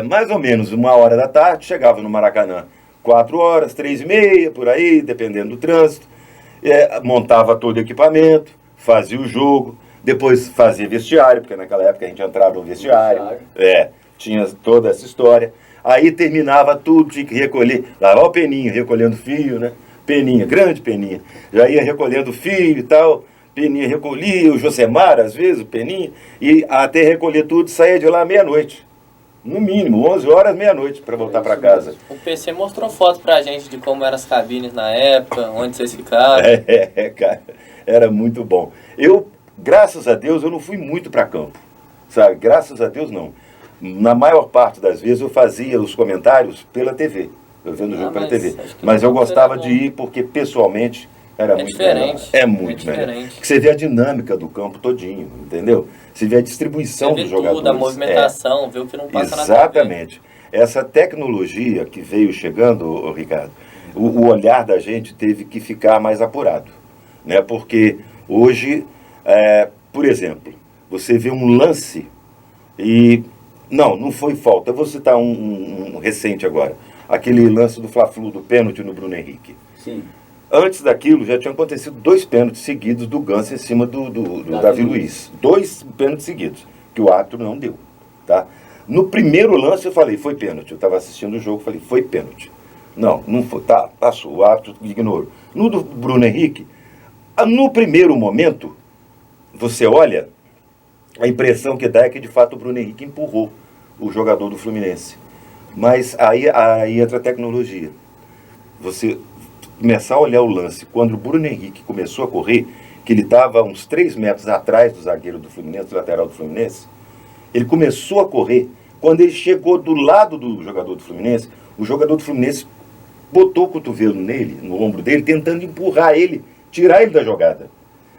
Speaker 3: Mais ou menos 1 hora da tarde, chegava no Maracanã 4 horas, 3h30, por aí, dependendo do trânsito. Montava todo o equipamento, fazia o jogo, depois fazia vestiário, porque naquela época a gente entrava no vestiário. Tinha toda essa história. Aí terminava tudo, tinha que recolher, lavar o peninho, recolhendo fio, né? Peninha, grande peninha. Já ia recolhendo fio e tal, peninha recolhia, o Josemar, às vezes, o peninha, e até recolher tudo, saía de lá meia-noite. No mínimo, 11 horas, meia-noite, para voltar para casa.
Speaker 2: O PC mostrou foto pra gente de como eram as cabines na época, onde vocês ficaram.
Speaker 3: Cara, era muito bom. Graças a Deus, eu não fui muito para campo, sabe? Graças a Deus, não. Na maior parte das vezes, eu fazia os comentários pela TV, eu vendo o jogo pela TV. Mas eu gostava de ir porque, pessoalmente, era muito
Speaker 2: diferente.
Speaker 3: Melhor. É muito melhor. Porque você vê a dinâmica do campo todinho, entendeu? Você vê a distribuição dos jogadores.
Speaker 2: Tudo, a movimentação, vê o que não passa na TV.
Speaker 3: Exatamente. Essa tecnologia que veio chegando, Ricardo, o olhar da gente teve que ficar mais apurado, né? Porque hoje, por exemplo, você vê um lance e... Não foi falta. Eu vou citar um recente agora. Aquele lance do Fla-Flu, do pênalti no Bruno Henrique.
Speaker 1: Sim.
Speaker 3: Antes daquilo, já tinham acontecido 2 pênaltis seguidos do Ganso em cima do Davi Luiz. 2 pênaltis seguidos, que o árbitro não deu. Tá? No primeiro lance eu falei, foi pênalti. Eu estava assistindo o jogo, falei, foi pênalti. Não foi. Tá, passou. O árbitro ignorou. No do Bruno Henrique, no primeiro momento, você olha, a impressão que dá é que, de fato, o Bruno Henrique empurrou o jogador do Fluminense. Mas aí entra a tecnologia. Você começar a olhar o lance, quando o Bruno Henrique começou a correr, que ele estava uns 3 metros atrás do zagueiro do Fluminense, do lateral do Fluminense, ele começou a correr. Quando ele chegou do lado do jogador do Fluminense, o jogador do Fluminense botou o cotovelo nele, no ombro dele, tentando empurrar ele, tirar ele da jogada.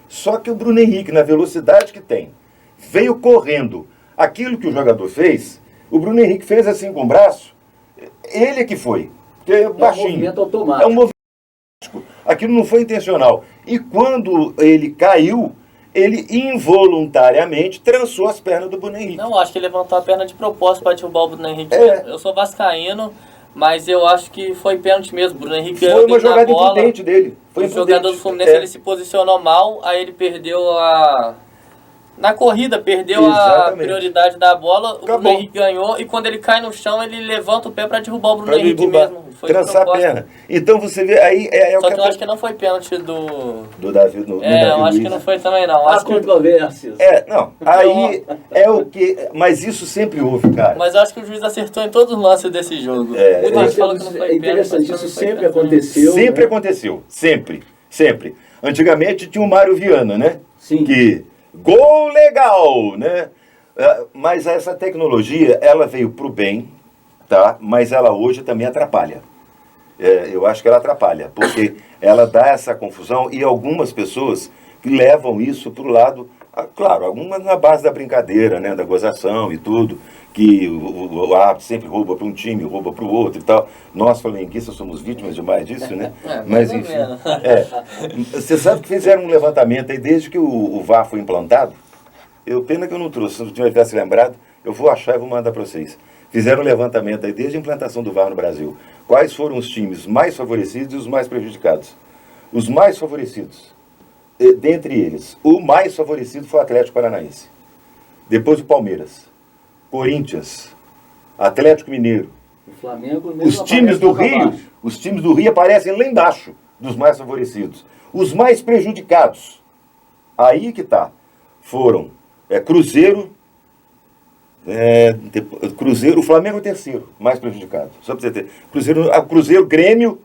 Speaker 3: Só que o Bruno Henrique, na velocidade que tem, veio correndo. Aquilo que o jogador fez, o Bruno Henrique fez assim com o braço, ele que foi. Porque baixinho.
Speaker 1: Um movimento automático.
Speaker 3: É um movimento automático. Aquilo não foi intencional. E quando ele caiu, ele involuntariamente trançou as pernas do Bruno Henrique.
Speaker 2: Não, acho que ele levantou a perna de propósito para derrubar o Bruno Henrique. Eu sou vascaíno, mas eu acho que foi pênalti mesmo. O Bruno Henrique
Speaker 3: foi uma jogada imprudente dele.
Speaker 2: O jogador do Fluminense ele se posicionou mal, aí ele perdeu na corrida, perdeu a prioridade da bola, o Bruno Henrique ganhou, e quando ele cai no chão, ele levanta o pé para derrubar o Bruno Henrique mesmo. Foi
Speaker 3: trançar a perna. Então você vê, aí
Speaker 2: Só que eu acho que não foi pênalti do
Speaker 3: Davi no
Speaker 2: eu acho que não foi também não.
Speaker 1: Há controvérsias.
Speaker 3: Aí é o que... Mas isso sempre houve, cara.
Speaker 2: Mas eu acho que o juiz acertou em todos os lances desse jogo.
Speaker 1: Muita gente falou que não foi pênalti. É interessante, isso sempre aconteceu.
Speaker 3: Sempre aconteceu, sempre. Antigamente tinha o Mário Viana, né?
Speaker 1: Sim.
Speaker 3: Que... Gol legal, né? Mas essa tecnologia, ela veio para o bem, tá? Mas ela hoje também atrapalha. Eu acho que ela atrapalha, porque ela dá essa confusão e algumas pessoas levam isso para o lado, claro, algumas na base da brincadeira, né? Da gozação e tudo, que o árbitro sempre rouba para um time, rouba para o outro e tal. Nós, flamenguistas, somos vítimas demais disso, né? Mas enfim. Você sabe que fizeram um levantamento aí desde que o VAR foi implantado? Pena que eu não trouxe, se eu tivesse lembrado, eu vou achar e vou mandar para vocês. Fizeram um levantamento aí desde a implantação do VAR no Brasil. Quais foram os times mais favorecidos e os mais prejudicados? Os mais favorecidos, dentre eles, o mais favorecido foi o Atlético Paranaense. Depois o Palmeiras. Corinthians, Atlético Mineiro.
Speaker 1: O Flamengo
Speaker 3: os times do Rio aparecem lá embaixo dos mais favorecidos. Os mais prejudicados, Aí que tá. Foram Cruzeiro, o Flamengo em terceiro, mais prejudicado. Só para você ter. Cruzeiro, Grêmio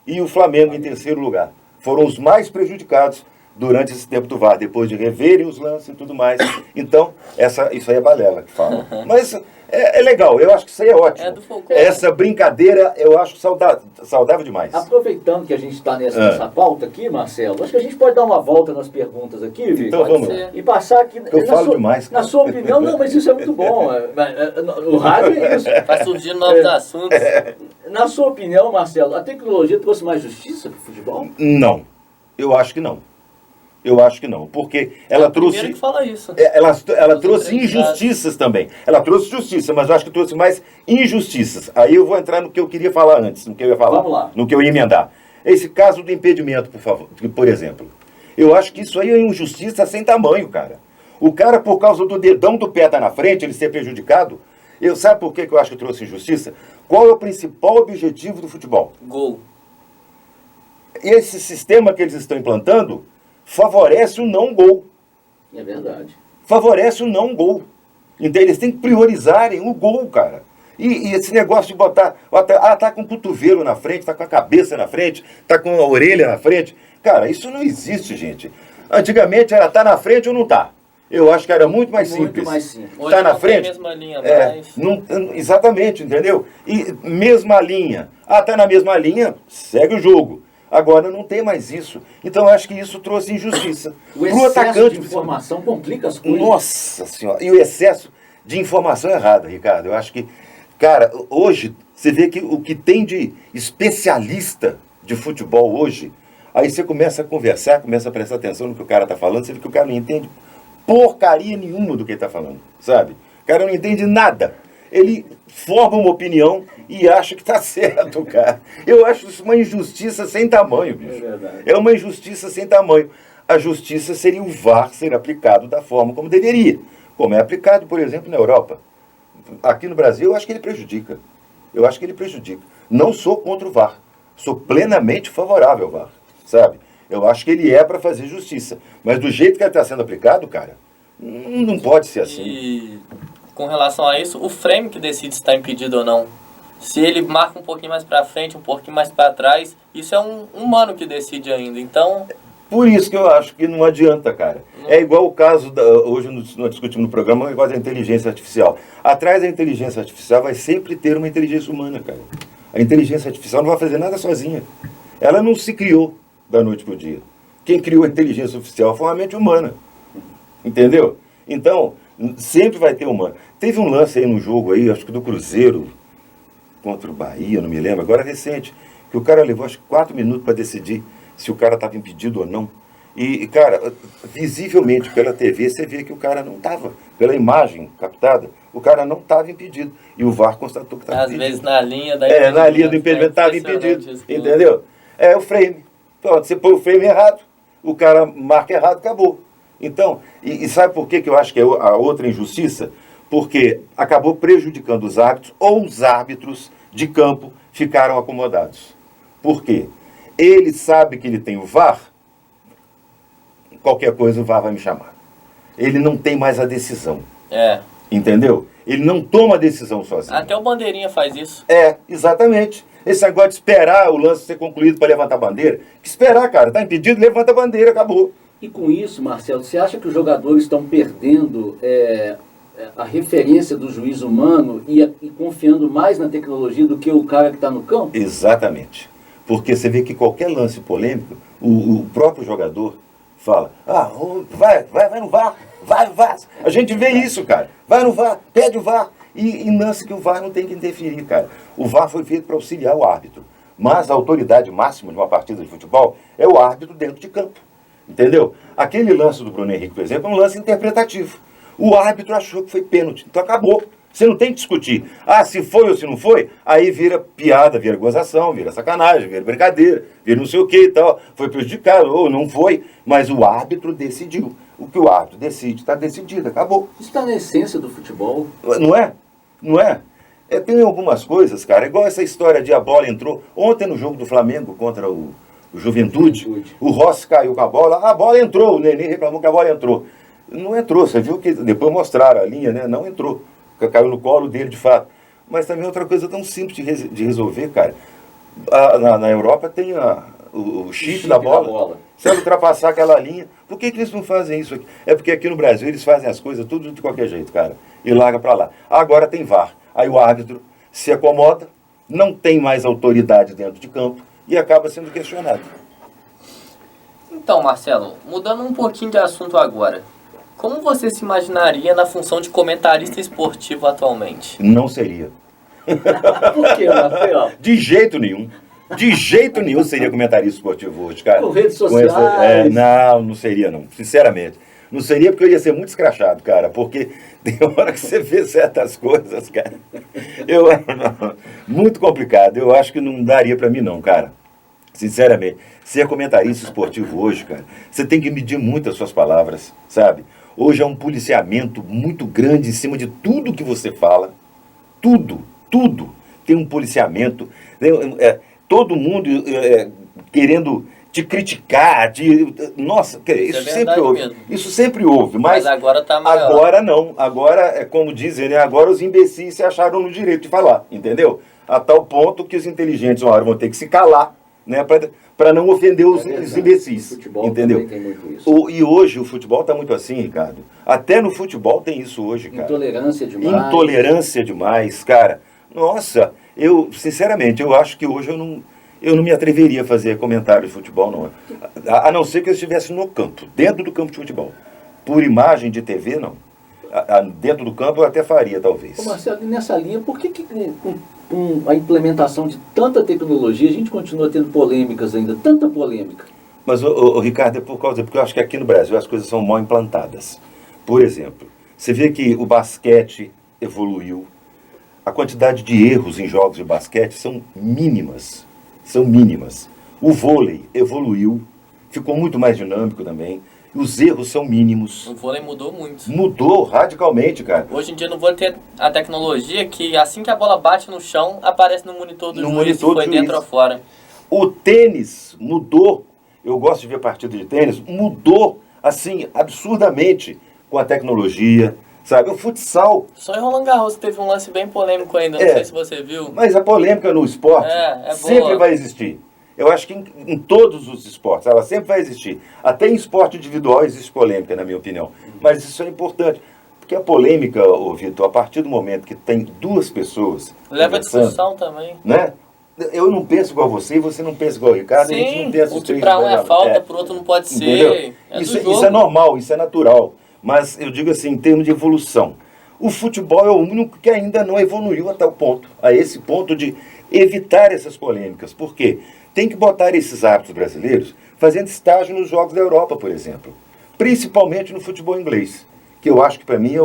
Speaker 3: e o Flamengo em terceiro lugar. Foram os mais prejudicados durante esse tempo do VAR, depois de reverem os lances e tudo mais. Então, isso aí é balela que fala. Mas é legal, eu acho que isso aí é ótimo.
Speaker 2: É do folclore.
Speaker 3: Essa brincadeira eu acho saudável demais.
Speaker 1: Aproveitando que a gente está nessa pauta aqui, Marcelo, acho que a gente pode dar uma volta nas perguntas aqui, Vitor.
Speaker 3: Então vamos lá.
Speaker 1: E passar aqui...
Speaker 3: Eu falo demais.
Speaker 1: Cara. Na sua opinião, não, mas isso é muito bom. O rádio é isso.
Speaker 2: Vai surgindo novos assuntos.
Speaker 1: Na sua opinião, Marcelo, a tecnologia trouxe mais justiça para o futebol?
Speaker 3: Não, eu acho que não. Eu acho que não, porque ela trouxe...
Speaker 2: Primeiro que fala isso.
Speaker 3: Ela trouxe injustiças também. Ela trouxe justiça, mas eu acho que trouxe mais injustiças. Aí eu vou entrar no que eu queria falar antes, no que eu ia falar.
Speaker 1: Vamos lá.
Speaker 3: No que eu ia emendar. Esse caso do impedimento, por exemplo. Eu acho que isso aí é injustiça sem tamanho, cara. O cara, por causa do dedão do pé tá na frente, ele ser prejudicado, sabe por que eu acho que trouxe injustiça? Qual é o principal objetivo do futebol?
Speaker 2: Gol.
Speaker 3: Esse sistema que eles estão implantando favorece o não gol.
Speaker 1: É verdade.
Speaker 3: Favorece o não gol. Então eles têm que priorizarem o gol, cara. E esse negócio de botar... tá com o cotovelo na frente, tá com a cabeça na frente, tá com a orelha na frente. Cara, isso não existe, gente. Antigamente era tá na frente ou não tá. Eu acho que era muito mais simples.
Speaker 1: Muito mais simples.
Speaker 2: Hoje
Speaker 3: tá na
Speaker 2: não
Speaker 3: frente.
Speaker 2: tem a mesma linha, mas...
Speaker 3: Exatamente, entendeu? E mesma linha. Tá na mesma linha, segue o jogo. Agora não tem mais isso. Então eu acho que isso trouxe injustiça.
Speaker 1: O excesso de informação complica as coisas.
Speaker 3: Nossa Senhora. E o excesso de informação errada, Ricardo. Eu acho que, cara, hoje, você vê que o que tem de especialista de futebol hoje, aí você começa a conversar, começa a prestar atenção no que o cara está falando, você vê que o cara não entende porcaria nenhuma do que ele está falando, sabe? O cara não entende nada. Ele forma uma opinião e acha que está certo, cara. Eu acho isso uma injustiça sem tamanho, bicho.
Speaker 1: É verdade.
Speaker 3: É uma injustiça sem tamanho. A justiça seria o VAR ser aplicado da forma como deveria. Como é aplicado, por exemplo, na Europa. Aqui no Brasil, eu acho que ele prejudica. Eu acho que ele prejudica. Não sou contra o VAR. Sou plenamente favorável ao VAR, sabe? Eu acho que ele é para fazer justiça. Mas do jeito que ele está sendo aplicado, cara, não pode ser assim.
Speaker 2: E com relação a isso, o frame que decide se está impedido ou não. Se ele marca um pouquinho mais para frente, um pouquinho mais para trás, isso é um humano que decide ainda. Então...
Speaker 3: Por isso que eu acho que não adianta, cara. É igual o caso, hoje nós discutimos no programa, o negócio da inteligência artificial. Atrás da inteligência artificial vai sempre ter uma inteligência humana, cara. A inteligência artificial não vai fazer nada sozinha. Ela não se criou da noite para o dia. Quem criou a inteligência artificial foi uma mente humana. Entendeu? Então, sempre vai ter humano. Teve um lance aí no jogo aí, acho que do Cruzeiro contra o Bahia, não me lembro, agora recente, que o cara levou acho que 4 minutos para decidir se o cara estava impedido ou não. E, cara, visivelmente pela TV você vê que o cara não estava, pela imagem captada, o cara não estava impedido. E o VAR constatou que estava impedido.
Speaker 2: Às vezes na linha da
Speaker 3: na linha do impedimento estava impedido. Entendeu? É o frame. Pronto, você põe o frame errado, o cara marca errado, acabou. Então, e sabe por que eu acho que é a outra injustiça? Porque acabou prejudicando os árbitros, ou os árbitros de campo ficaram acomodados. Por quê? Ele sabe que ele tem o VAR, qualquer coisa o VAR vai me chamar. Ele não tem mais a decisão. Entendeu? Ele não toma a decisão sozinho.
Speaker 2: Até o Bandeirinha faz isso.
Speaker 3: Exatamente. Esse negócio de esperar o lance ser concluído para levantar a bandeira. Que esperar, cara. Tá impedido, levanta a bandeira, acabou.
Speaker 1: E com isso, Marcelo, você acha que os jogadores estão perdendo a referência do juiz humano e confiando mais na tecnologia do que o cara que está no campo?
Speaker 3: Exatamente. Porque você vê que qualquer lance polêmico, o próprio jogador fala, vai no VAR, vai. A gente vê isso, cara. Vai no VAR, pede o VAR. E lance que o VAR não tem que interferir, cara. O VAR foi feito para auxiliar o árbitro. Mas a autoridade máxima de uma partida de futebol é o árbitro dentro de campo. Entendeu? Aquele lance do Bruno Henrique, por exemplo, é um lance interpretativo. O árbitro achou que foi pênalti. Então acabou. Você não tem que discutir. Se foi ou se não foi, aí vira piada, vira gozação, vira sacanagem, vira brincadeira, vira não sei o que e tal. Foi prejudicado ou não foi, mas o árbitro decidiu. O que o árbitro decide, está decidido, acabou.
Speaker 1: Isso está na essência do futebol.
Speaker 3: Não é? Não é? Tem algumas coisas, cara, igual essa história de a bola entrou. Ontem no jogo do Flamengo contra o o Juventude. O Rossi caiu com a bola entrou, o Nenê reclamou que a bola entrou. Não entrou, você viu que depois mostraram a linha, né? Não entrou, caiu no colo dele de fato. Mas também outra coisa tão simples de resolver, cara. Na Europa tem o chip da bola. Se ela ultrapassar aquela linha, por que eles não fazem isso aqui? É porque aqui no Brasil eles fazem as coisas tudo de qualquer jeito, cara. E larga pra lá. Agora tem VAR. Aí o árbitro se acomoda, não tem mais autoridade dentro de campo e acaba sendo questionado.
Speaker 2: Então, Marcelo, mudando um pouquinho de assunto agora. Como você se imaginaria na função de comentarista esportivo atualmente?
Speaker 3: Não seria.
Speaker 1: Por que, Marcelo?
Speaker 3: De jeito nenhum. De jeito nenhum seria comentarista esportivo hoje, cara.
Speaker 1: Com redes sociais.
Speaker 3: Não seria não. Sinceramente. Não seria porque eu ia ser muito escrachado, cara. Porque tem hora que você vê certas coisas, cara. Muito complicado. Eu acho que não daria pra mim não, cara. Sinceramente. Ser comentarista esportivo hoje, cara, você tem que medir muito as suas palavras, sabe? Hoje é um policiamento muito grande em cima de tudo que você fala. Tudo. Tem um policiamento. Todo mundo querendo te criticar. Nossa, isso sempre houve. Mesmo. Isso sempre houve. Mas
Speaker 2: agora tá maior.
Speaker 3: Agora não. Agora, é como dizem, né? Agora os imbecis se acharam no direito de falar, entendeu? A tal ponto que os inteligentes uma hora vão ter que se calar, né? Para não ofender os imbecis.
Speaker 1: Futebol
Speaker 3: entendeu?
Speaker 1: Tem muito isso.
Speaker 3: E hoje o futebol está muito assim, Ricardo. Até no futebol tem isso hoje, cara. Intolerância demais, cara. Nossa, sinceramente, eu acho que hoje eu não me atreveria a fazer comentário de futebol, não. A não ser que eu estivesse no campo, dentro do campo de futebol. Por imagem de TV, não. Dentro do campo eu até faria, talvez.
Speaker 1: Ô Marcelo, nessa linha, por que com a implementação de tanta tecnologia a gente continua tendo polêmicas ainda, tanta polêmica?
Speaker 3: Mas, Ricardo, é porque eu acho que aqui no Brasil as coisas são mal implantadas. Por exemplo, você vê que o basquete evoluiu, a quantidade de erros em jogos de basquete são mínimas. O vôlei evoluiu, ficou muito mais dinâmico também. Os erros são mínimos.
Speaker 2: O vôlei mudou muito.
Speaker 3: Mudou radicalmente, cara.
Speaker 2: Hoje em dia no vôlei tem a tecnologia que assim que a bola bate no chão, aparece no monitor do juiz se foi dentro ou fora.
Speaker 3: O tênis mudou. Eu gosto de ver partida de tênis. Mudou, assim, absurdamente com a tecnologia. Sabe, o futsal...
Speaker 2: Só em Roland Garros teve um lance bem polêmico ainda, não sei se você viu.
Speaker 3: Mas a polêmica no esporte sempre vai existir. Eu acho que em todos os esportes ela sempre vai existir. Até em esporte individual existe polêmica, na minha opinião. Mas isso é importante. Porque a polêmica, Vitor, a partir do momento que tem duas pessoas...
Speaker 2: Leva a discussão também.
Speaker 3: Né? Eu não penso igual você e você não pensa igual o Ricardo.
Speaker 2: Sim,
Speaker 3: a gente não pensa
Speaker 2: o que para um é falta, para o outro não pode ser.
Speaker 3: Isso é normal, isso é natural. Mas eu digo assim, em termos de evolução. O futebol é o único que ainda não evoluiu até o ponto. A esse ponto de evitar essas polêmicas. Por quê? Tem que botar esses árbitros brasileiros fazendo estágio nos Jogos da Europa, por exemplo. Principalmente no futebol inglês. Que eu acho que para mim,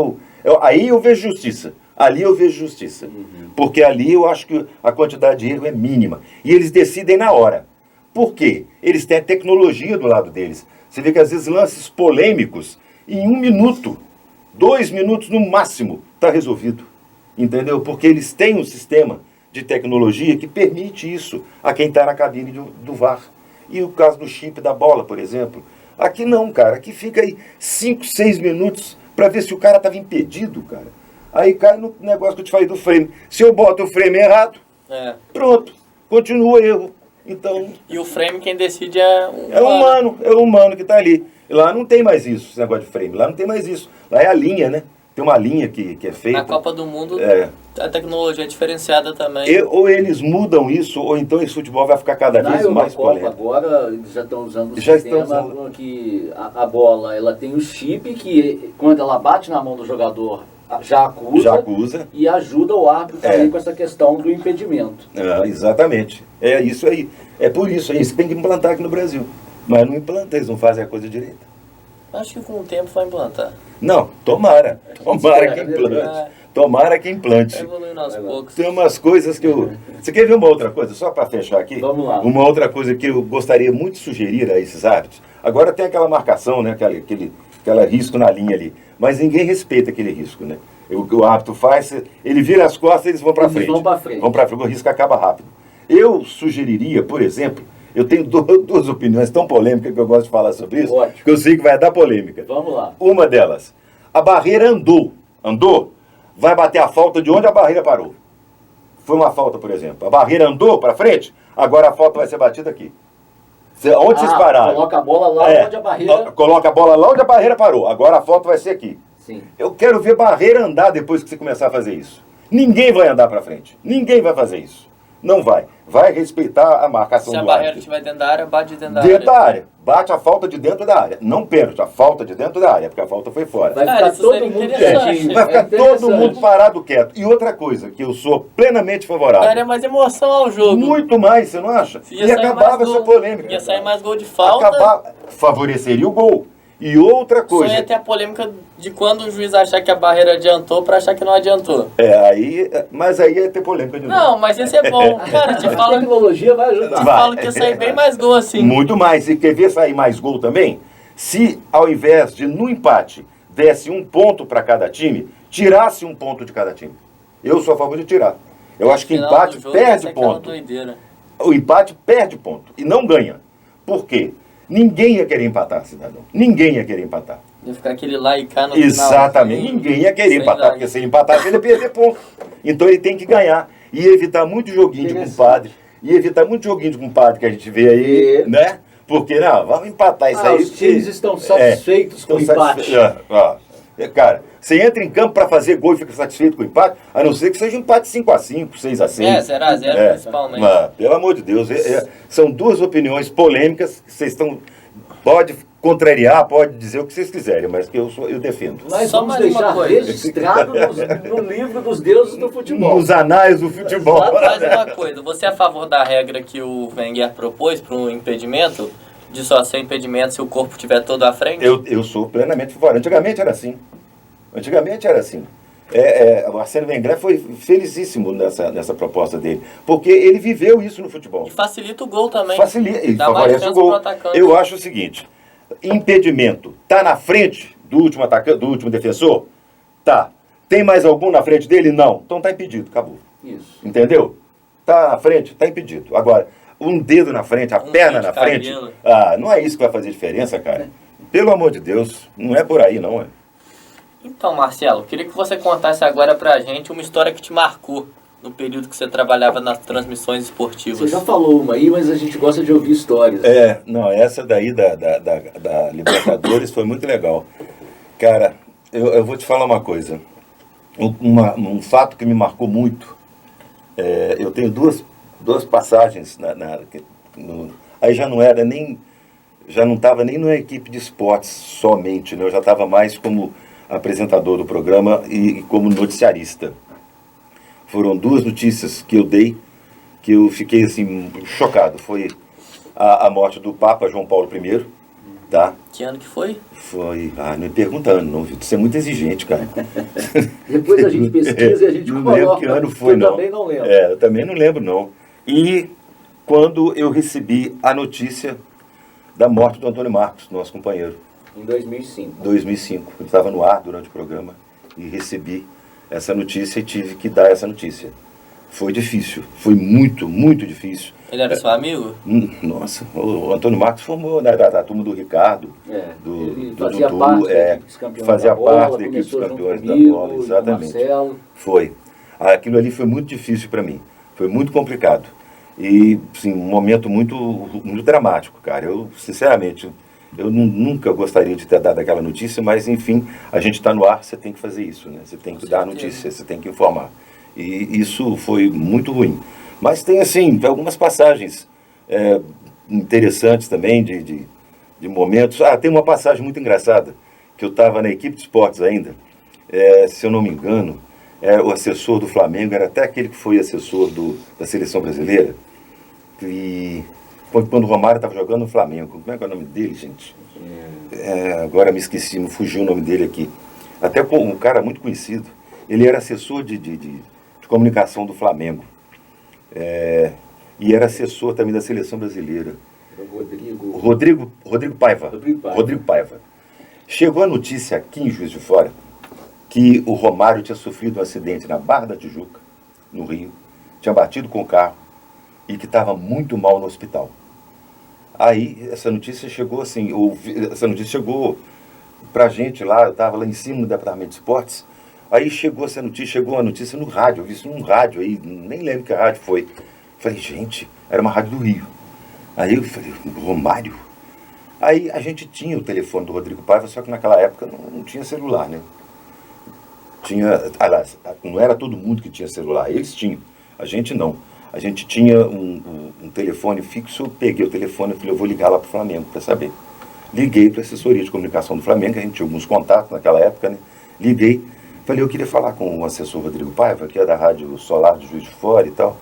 Speaker 3: aí eu vejo justiça. Ali eu vejo justiça. Porque ali eu acho que a quantidade de erro é mínima. E eles decidem na hora. Por quê? Eles têm a tecnologia do lado deles. Você vê que às vezes lances polêmicos, em 1 minuto, 2 minutos no máximo, está resolvido. Entendeu? Porque eles têm um sistema de tecnologia que permite isso a quem está na cabine do VAR. E o caso do chip da bola, por exemplo. Aqui não, cara. Aqui fica aí 5, 6 minutos para ver se o cara estava impedido, cara. Aí cai no negócio que eu te falei do frame. Se eu boto o frame errado, pronto, continua erro. Então,
Speaker 2: e o frame quem decide é o
Speaker 3: humano. É o humano que está ali. E lá não tem mais isso, esse negócio de frame. Lá não tem mais isso. Lá é a linha, né? Tem uma linha que é feita.
Speaker 2: Na Copa do Mundo, a tecnologia é diferenciada também.
Speaker 3: Ou eles mudam isso, ou então esse futebol vai ficar cada vez mais polêmico.
Speaker 1: Agora eles já estão usando o sistema que a bola ela tem o chip que quando ela bate na mão do jogador já acusa. E ajuda o árbitro também com essa questão do impedimento.
Speaker 3: Exatamente. É isso aí. É por isso aí. Isso tem que implantar aqui no Brasil. Mas não implanta, eles não fazem a coisa direita.
Speaker 2: Acho que com o tempo vai implantar.
Speaker 3: Não, tomara. Tomara que implante. Tomara que implante.
Speaker 2: Evoluindo aos poucos.
Speaker 3: Tem umas coisas que eu... Você quer ver uma outra coisa? Só para fechar aqui.
Speaker 1: Vamos lá.
Speaker 3: Uma outra coisa que eu gostaria muito de sugerir a esses árbitros. Agora tem aquela marcação, né? Aquela risco na linha ali. Mas ninguém respeita aquele risco, né? O árbitro faz, ele vira as costas e eles vão para frente.
Speaker 1: Vão para frente.
Speaker 3: O risco acaba rápido. Eu sugeriria, por exemplo, Eu tenho duas opiniões tão polêmicas que eu gosto de falar sobre isso,
Speaker 1: Ótimo.
Speaker 3: que eu sei que vai dar polêmica.
Speaker 1: Vamos lá.
Speaker 3: Uma delas, a barreira andou, vai bater a falta de onde a barreira parou. Foi uma falta, por exemplo. A barreira andou para frente, agora a falta vai ser batida aqui. Onde vocês pararam?
Speaker 1: Coloca a bola lá onde a barreira...
Speaker 3: Coloca a bola lá onde a barreira parou. Agora a falta vai ser aqui.
Speaker 1: Sim.
Speaker 3: Eu quero ver barreira andar depois que você começar a fazer isso. Ninguém vai andar para frente. Ninguém vai fazer isso. Não vai. Vai respeitar a marcação do árbitro.
Speaker 2: Se a barreira estiver dentro da área, bate dentro da área.
Speaker 3: Dentro da área. Bate a falta de dentro da área. Não pênalti, a falta de dentro da área, porque a falta foi fora.
Speaker 1: Vai ficar todo mundo quietinho.
Speaker 3: Vai ficar todo mundo parado quieto. E outra coisa, que eu sou plenamente favorável.
Speaker 2: Daria mais emoção ao jogo.
Speaker 3: Muito mais, você não acha? E acabava essa polêmica.
Speaker 2: Ia sair mais gol de falta.
Speaker 3: Favoreceria o gol. E outra coisa...
Speaker 2: Só ia ter a polêmica de quando o juiz achar que a barreira adiantou pra achar que não adiantou.
Speaker 3: Mas aí ia ter polêmica de novo.
Speaker 2: Não, mas esse é bom. Cara,
Speaker 1: a tecnologia vai ajudar.
Speaker 2: Te falo que ia sair bem mais gol assim.
Speaker 3: Muito mais. E quer ver sair mais gol também? Se ao invés de no empate desse um ponto para cada time, tirasse um ponto de cada time. Eu sou a favor de tirar. Eu acho que empate perde ponto. O empate perde ponto e não ganha. Por quê? Ninguém ia querer empatar, cidadão. Ninguém ia querer empatar.
Speaker 2: Ia ficar aquele lá e cá no
Speaker 3: Exatamente.
Speaker 2: Final,
Speaker 3: Ninguém ia querer empatar, porque se ele empatar, ele ia perder ponto. Então ele tem que ganhar. E evitar muito joguinho de compadre. E evitar muito joguinho de compadre que a gente vê aí, né? Porque, não, vamos empatar isso aí.
Speaker 1: Os times estão satisfeitos com o empate.
Speaker 3: Cara, você entra em campo para fazer gol e fica satisfeito com o empate, a não ser que seja um empate 5-5, 6-6.
Speaker 2: 0-0 principalmente.
Speaker 3: Mas, pelo amor de Deus, são duas opiniões polêmicas que vocês estão... Pode contrariar, pode dizer o que vocês quiserem, mas que eu defendo.
Speaker 1: Nós vamos deixar registrado no livro dos deuses do futebol.
Speaker 3: Nos anais do futebol.
Speaker 2: Mais uma coisa, você é a favor da regra que o Wenger propôs para um impedimento? De só ser impedimento se o corpo estiver todo à frente?
Speaker 3: Eu sou plenamente favorável. Antigamente era assim. O Arsène Wenger foi felicíssimo nessa proposta dele, porque ele viveu isso no futebol.
Speaker 2: E facilita o gol também.
Speaker 3: Ele favorece o gol. Eu acho o seguinte, impedimento, tá na frente do último atacante, do último defensor? Tá. Tem mais algum na frente dele? Não. Então tá impedido, acabou.
Speaker 1: Isso.
Speaker 3: Entendeu? Tá na frente, tá impedido. Agora, um dedo na frente, a perna na frente, não é isso que vai fazer diferença, cara. Pelo amor de Deus, não é por aí, não é.
Speaker 2: Então, Marcelo, queria que você contasse agora pra gente uma história que te marcou no período que você trabalhava nas transmissões esportivas.
Speaker 1: Você já falou uma aí, mas a gente gosta de ouvir histórias.
Speaker 3: Essa daí da Libertadores foi muito legal. Cara, eu vou te falar uma coisa. Um fato que me marcou muito. Eu tenho duas passagens aí já não estava nem na equipe de esportes somente, né? Eu já estava mais como apresentador do programa e como noticiarista. Foram duas notícias que eu dei que eu fiquei assim chocado. Foi a morte do Papa João Paulo I, tá?
Speaker 2: Que ano que foi?
Speaker 3: Foi, não me pergunta ano, não, Vitor, você é muito exigente, cara.
Speaker 1: Depois a gente pesquisa e a gente
Speaker 3: não lembro que ano foi, não.
Speaker 1: Eu também não lembro.
Speaker 3: Eu também não lembro, não. E quando eu recebi a notícia da morte do Antônio Marcos, nosso companheiro.
Speaker 1: Em 2005.
Speaker 3: 2005. Eu estava no ar durante o programa e recebi essa notícia e tive que dar essa notícia. Foi difícil, foi muito, muito difícil.
Speaker 2: Ele era seu amigo?
Speaker 3: Nossa, o Antônio Marcos formou da turma do Ricardo, do
Speaker 1: fazia
Speaker 3: Dudu,
Speaker 1: parte da equipe dos campeões
Speaker 3: fazia
Speaker 1: da bola,
Speaker 3: parte da equipe dos campeões da bola, exatamente.
Speaker 1: Marcelo.
Speaker 3: Foi. Aquilo ali foi muito difícil para mim, foi muito complicado. E, sim, um momento muito, muito dramático, cara. Eu, sinceramente, eu nunca gostaria de ter dado aquela notícia, mas, enfim, a gente está no ar, você tem que fazer isso, né? Você tem que dar a notícia, você tem que informar. E isso foi muito ruim. Mas tem, assim, algumas passagens interessantes também, de momentos. Tem uma passagem muito engraçada, que eu estava na equipe de esportes ainda, se eu não me engano, o assessor do Flamengo era até aquele que foi assessor da seleção brasileira. E quando o Romário estava jogando no Flamengo, como é que é o nome dele, gente? Agora me esqueci, me fugiu o nome dele aqui. Até um cara muito conhecido. Ele era assessor de comunicação do Flamengo. E era assessor também da seleção brasileira. Rodrigo Paiva. Rodrigo Paiva. Chegou a notícia aqui em Juiz de Fora que o Romário tinha sofrido um acidente na Barra da Tijuca, no Rio, tinha batido com o carro e que estava muito mal no hospital. Aí essa notícia chegou assim, essa notícia chegou pra gente lá, eu estava lá em cima no departamento de esportes, aí chegou a notícia no rádio, eu vi isso num rádio aí, nem lembro que rádio foi. Falei, gente, era uma rádio do Rio. Aí eu falei, Romário? Aí a gente tinha o telefone do Rodrigo Paiva, só que naquela época não tinha celular, né? Aliás, não era todo mundo que tinha celular, eles tinham, a gente não. A gente tinha um telefone fixo, peguei o telefone e falei, eu vou ligar lá para o Flamengo para saber. Liguei para a assessoria de comunicação do Flamengo, a gente tinha alguns contatos naquela época, né? Liguei, falei, eu queria falar com o assessor Rodrigo Paiva, que é da Rádio Solar de Juiz de Fora e tal,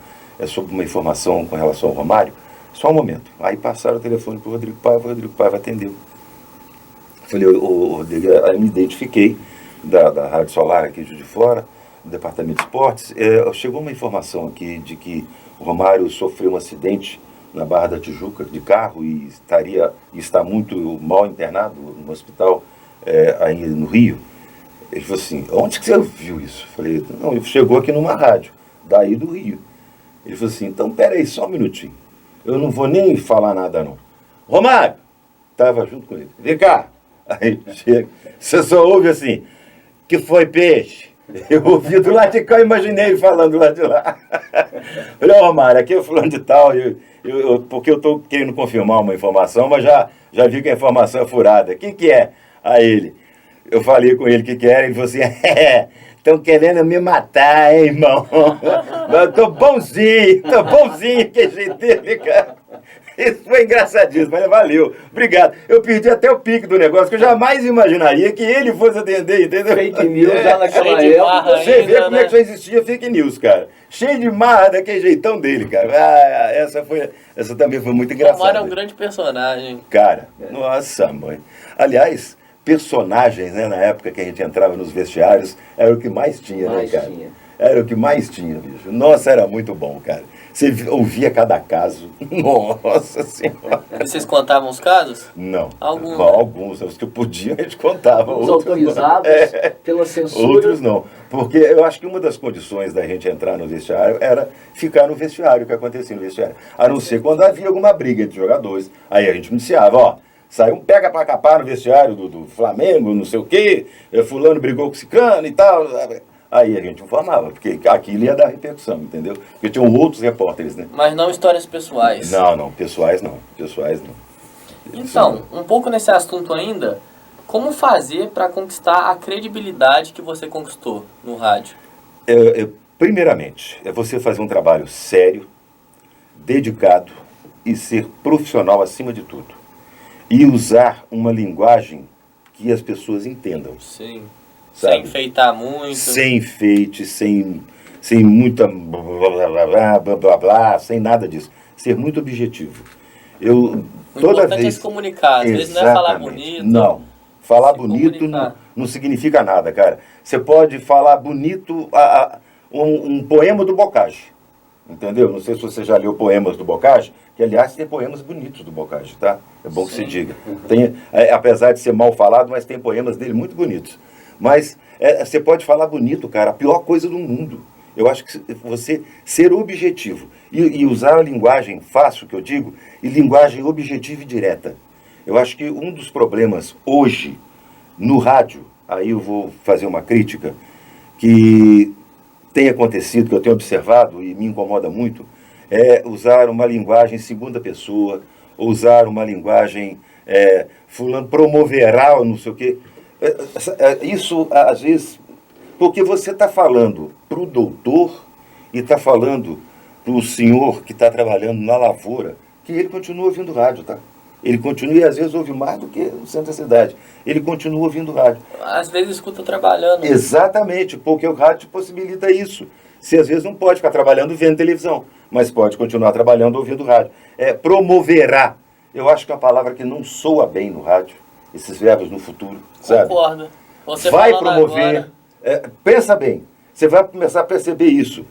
Speaker 3: sobre uma informação com relação ao Romário. Só um momento. Aí passaram o telefone para o Rodrigo Paiva atendeu. Falei, Rodrigo, aí me identifiquei da Rádio Solar aqui de Juiz de Fora, do Departamento de Esportes. Chegou uma informação aqui de que o Romário sofreu um acidente na Barra da Tijuca de carro e está muito mal internado no hospital aí no Rio. Ele falou assim, onde que você ouviu isso? Falei, não, chegou aqui numa rádio, daí do Rio. Ele falou assim, então peraí só um minutinho, eu não vou nem falar nada não. Romário, estava junto com ele, vem cá. Aí chega, você só ouve assim, que foi peixe? Eu ouvi do lado de cá, imaginei ele falando do lado de lá. Falei, Romário, aqui é fulano de tal, porque eu estou querendo confirmar uma informação, mas já vi que a informação é furada. O que é? Aí ele, eu falei com ele o que era, ele falou assim, estão querendo me matar, hein, irmão? Mas eu tô bonzinho, que jeito dele, cara. Isso foi engraçadíssimo, mas valeu. Obrigado. Eu perdi até o pique do negócio, que eu jamais imaginaria que ele fosse atender, entendeu?
Speaker 1: Fake news já naquela época.
Speaker 3: Você vê como é que só existia fake news, cara. Cheio de marra daquele jeitão dele, cara. Essa também foi muito engraçada. O
Speaker 2: Romário é um grande personagem.
Speaker 3: Cara, nossa, mãe. Aliás, personagens, né, na época que a gente entrava nos vestiários, era o que mais tinha, né, cara? Era o que mais tinha, bicho. Nossa, era muito bom, cara. Você ouvia cada caso. Nossa Senhora.
Speaker 2: E vocês contavam os casos?
Speaker 3: Não.
Speaker 2: Alguns.
Speaker 3: Os que podiam, a gente contava.
Speaker 1: Os autorizados pela censura.
Speaker 3: Outros não. Porque eu acho que uma das condições da gente entrar no vestiário era ficar no vestiário, o que acontecia no vestiário. A não ser quando havia alguma briga de jogadores. Aí a gente noticiava, ó. Saiu um pega pra capar no vestiário do Flamengo, não sei o quê, fulano brigou com ciclano e tal. Aí a gente informava, porque aquilo ia dar repercussão, entendeu? Porque tinham outros repórteres, né?
Speaker 2: Mas não histórias pessoais.
Speaker 3: Não, pessoais não.
Speaker 2: Então, um pouco nesse assunto ainda, como fazer para conquistar a credibilidade que você conquistou no rádio?
Speaker 3: Primeiramente, é você fazer um trabalho sério, dedicado e ser profissional acima de tudo. E usar uma linguagem que as pessoas entendam.
Speaker 2: Sim.
Speaker 3: Sabe?
Speaker 2: Sem enfeitar muito.
Speaker 3: Sem enfeite, sem muita blá blá, sem nada disso. Ser muito objetivo.
Speaker 2: O importante é se comunicar, às vezes não é falar bonito.
Speaker 3: Não, falar bonito não significa nada, cara. Você pode falar bonito um poema do Bocage. Entendeu? Não sei se você já leu poemas do Bocage, que aliás tem poemas bonitos do Bocage, tá? É bom que se diga. Apesar de ser mal falado, mas tem poemas dele muito bonitos. Mas você pode falar bonito, cara, a pior coisa do mundo. Eu acho que você ser objetivo e usar a linguagem fácil, que eu digo, e linguagem objetiva e direta. Eu acho que um dos problemas hoje no rádio, aí eu vou fazer uma crítica, que tem acontecido, que eu tenho observado e me incomoda muito, é usar uma linguagem segunda pessoa, usar uma linguagem fulano promoverá ou não sei o quê. Isso, às vezes, porque você está falando para o doutor e está falando para o senhor que está trabalhando na lavoura, que ele continua ouvindo rádio, tá? Ele continua, e às vezes ouve mais do que no centro da cidade. Ele continua ouvindo rádio.
Speaker 2: Às vezes escuta trabalhando.
Speaker 3: Exatamente, porque o rádio possibilita isso. Você às vezes não pode ficar trabalhando vendo televisão, mas pode continuar trabalhando ouvindo rádio. Promoverá. Eu acho que é uma palavra que não soa bem no rádio. Esses verbos no futuro, sabe?
Speaker 2: Concordo. Você
Speaker 3: vai promover. Pensa bem, você vai começar a perceber isso.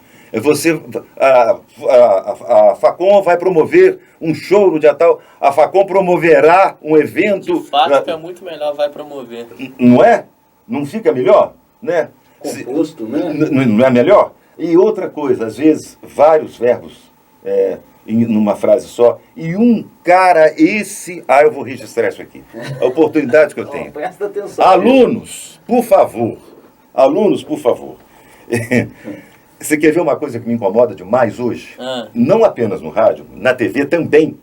Speaker 3: A Facom vai promover um show no dia tal, a Facom promoverá um evento.
Speaker 2: De fato, é muito melhor vai promover.
Speaker 3: Não é? Não fica melhor? Né?
Speaker 1: Composto, né?
Speaker 3: Não é melhor? E outra coisa, às vezes, vários verbos numa frase só, e um cara, eu vou registrar isso aqui, a oportunidade que eu tenho.
Speaker 1: Presta atenção.
Speaker 3: Alunos, por favor, você quer ver uma coisa que me incomoda demais hoje? Não apenas no rádio, na TV também,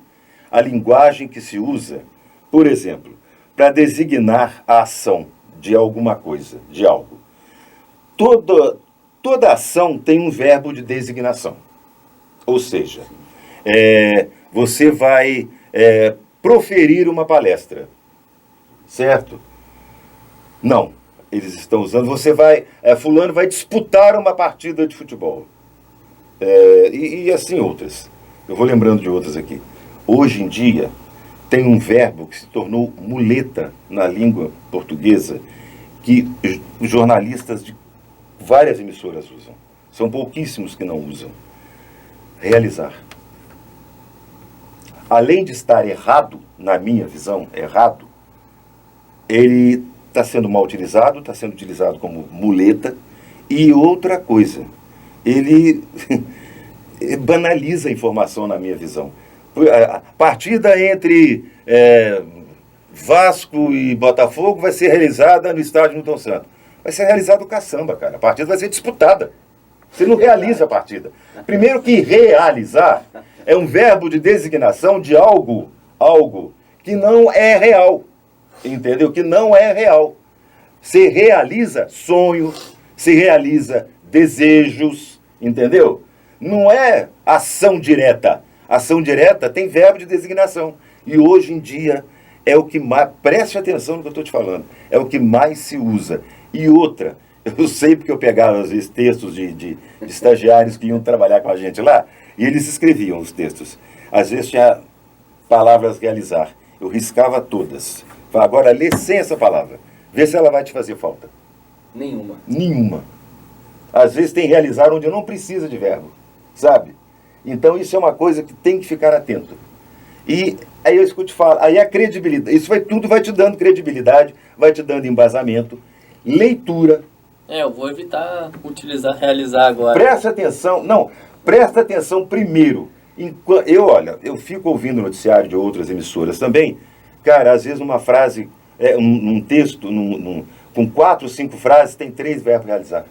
Speaker 3: a linguagem que se usa, por exemplo, para designar a ação de alguma coisa, de algo. Toda ação tem um verbo de designação. Ou seja, você vai proferir uma palestra, certo? Não, eles estão usando, fulano vai disputar uma partida de futebol. E assim outras. Eu vou lembrando de outras aqui. Hoje em dia, tem um verbo que se tornou muleta na língua portuguesa, que os jornalistas de várias emissoras usam. São pouquíssimos que não usam. Realizar. Além de estar errado, na minha visão, errado, ele está sendo mal utilizado, está sendo utilizado como muleta. E outra coisa, ele banaliza a informação, na minha visão. A partida entre Vasco e Botafogo vai ser realizada no estádio Newton Santos. Vai ser realizado o caçamba, cara. A partida vai ser disputada. Você não realiza a partida. Primeiro que realizar é um verbo de designação de algo que não é real. Entendeu? Que não é real. Se realiza sonhos, se realiza desejos, entendeu? Não é ação direta. Ação direta tem verbo de designação. E hoje em dia é o que mais... Preste atenção no que eu estou te falando. É o que mais se usa. E outra, eu sei porque eu pegava às vezes textos de estagiários que iam trabalhar com a gente lá, e eles escreviam os textos. Às vezes tinha palavras realizar. Eu riscava todas. Falava, agora lê sem essa palavra. Vê se ela vai te fazer falta. Nenhuma. Às vezes tem realizar onde não precisa de verbo. Sabe? Então isso é uma coisa que tem que ficar atento. E aí eu escuto falar, aí a credibilidade, isso tudo vai te dando credibilidade, vai te dando embasamento, leitura.
Speaker 2: Eu vou evitar utilizar realizar agora.
Speaker 3: Presta atenção primeiro. Eu fico ouvindo noticiário de outras emissoras também. Cara, às vezes uma frase, um texto, com 4, 5 frases, tem 3 verbos realizar.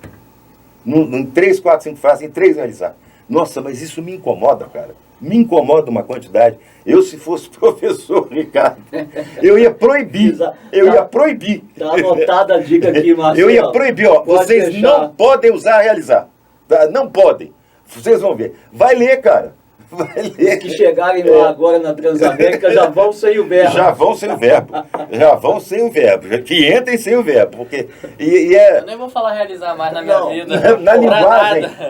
Speaker 3: Em 3, 4, 5 frases, tem 3 realizar. Nossa, mas isso me incomoda, cara. Me incomoda uma quantidade. Eu, se fosse professor, Ricardo, eu ia proibir.
Speaker 1: Tá anotada a dica aqui, Marcelo.
Speaker 3: Eu ia proibir, vocês não podem usar realizar. Tá? Não podem. Vocês vão ver. Vai ler, cara. Vai ler.
Speaker 1: Os que chegarem lá agora na Transamérica já vão sem o verbo.
Speaker 3: Já vão sem o verbo. Que entrem sem o verbo. Porque,
Speaker 2: eu nem vou falar realizar mais na minha vida.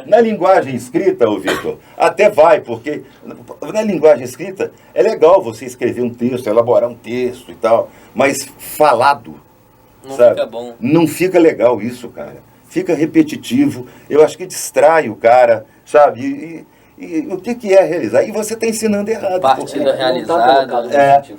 Speaker 3: Na linguagem escrita, ô Vitor, até vai, porque na linguagem escrita é legal você escrever um texto, elaborar um texto e tal, mas falado,
Speaker 2: não fica bom.
Speaker 3: Não fica legal isso, cara. Fica repetitivo. Eu acho que distrai o cara, sabe? E o que é realizar? E você está ensinando errado.
Speaker 2: Partida realizada.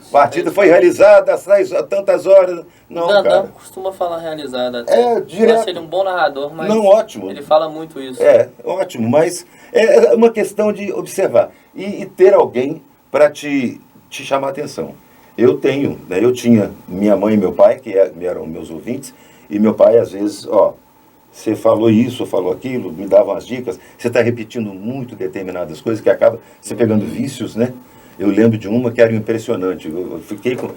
Speaker 3: Partida foi realizada há tantas horas. Não,
Speaker 2: Dandão costuma falar realizada. Até.
Speaker 3: Direto.
Speaker 2: Eu acho ele um bom narrador, mas
Speaker 3: não, ótimo.
Speaker 2: Ele fala muito isso.
Speaker 3: Ótimo, mas é uma questão de observar. E ter alguém para te chamar a atenção. Eu tinha minha mãe e meu pai, que eram meus ouvintes, e meu pai às vezes, você falou isso, falou aquilo, me davam as dicas, você está repetindo muito determinadas coisas que acaba você pegando vícios, né? Eu lembro de uma que era impressionante, eu fiquei com...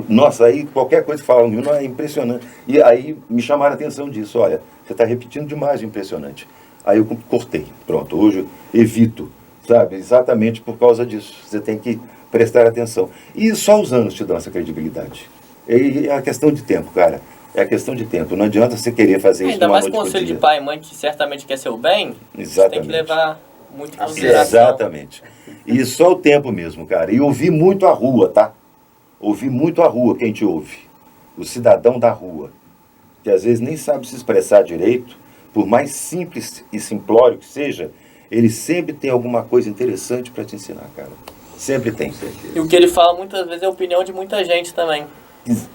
Speaker 3: nossa, aí qualquer coisa que falavam não é impressionante. E aí me chamaram a atenção disso, olha, você está repetindo demais o impressionante. Aí eu cortei, pronto, hoje eu evito, sabe? Exatamente por causa disso, você tem que prestar atenção. E só os anos te dão essa credibilidade. É a questão de tempo, cara. É a questão de tempo. Não adianta você querer fazer isso
Speaker 2: ainda mais conselho de pai e mãe que certamente quer seu bem.
Speaker 3: Exatamente.
Speaker 2: Você tem que levar muito em consideração.
Speaker 3: Exatamente. E só o tempo mesmo, cara. E ouvir muito a rua, tá? Ouvir muito a rua, quem te ouve. O cidadão da rua. Que às vezes nem sabe se expressar direito. Por mais simples e simplório que seja, ele sempre tem alguma coisa interessante para te ensinar, cara. Sempre tem.
Speaker 2: E o que ele fala muitas vezes é a opinião de muita gente também.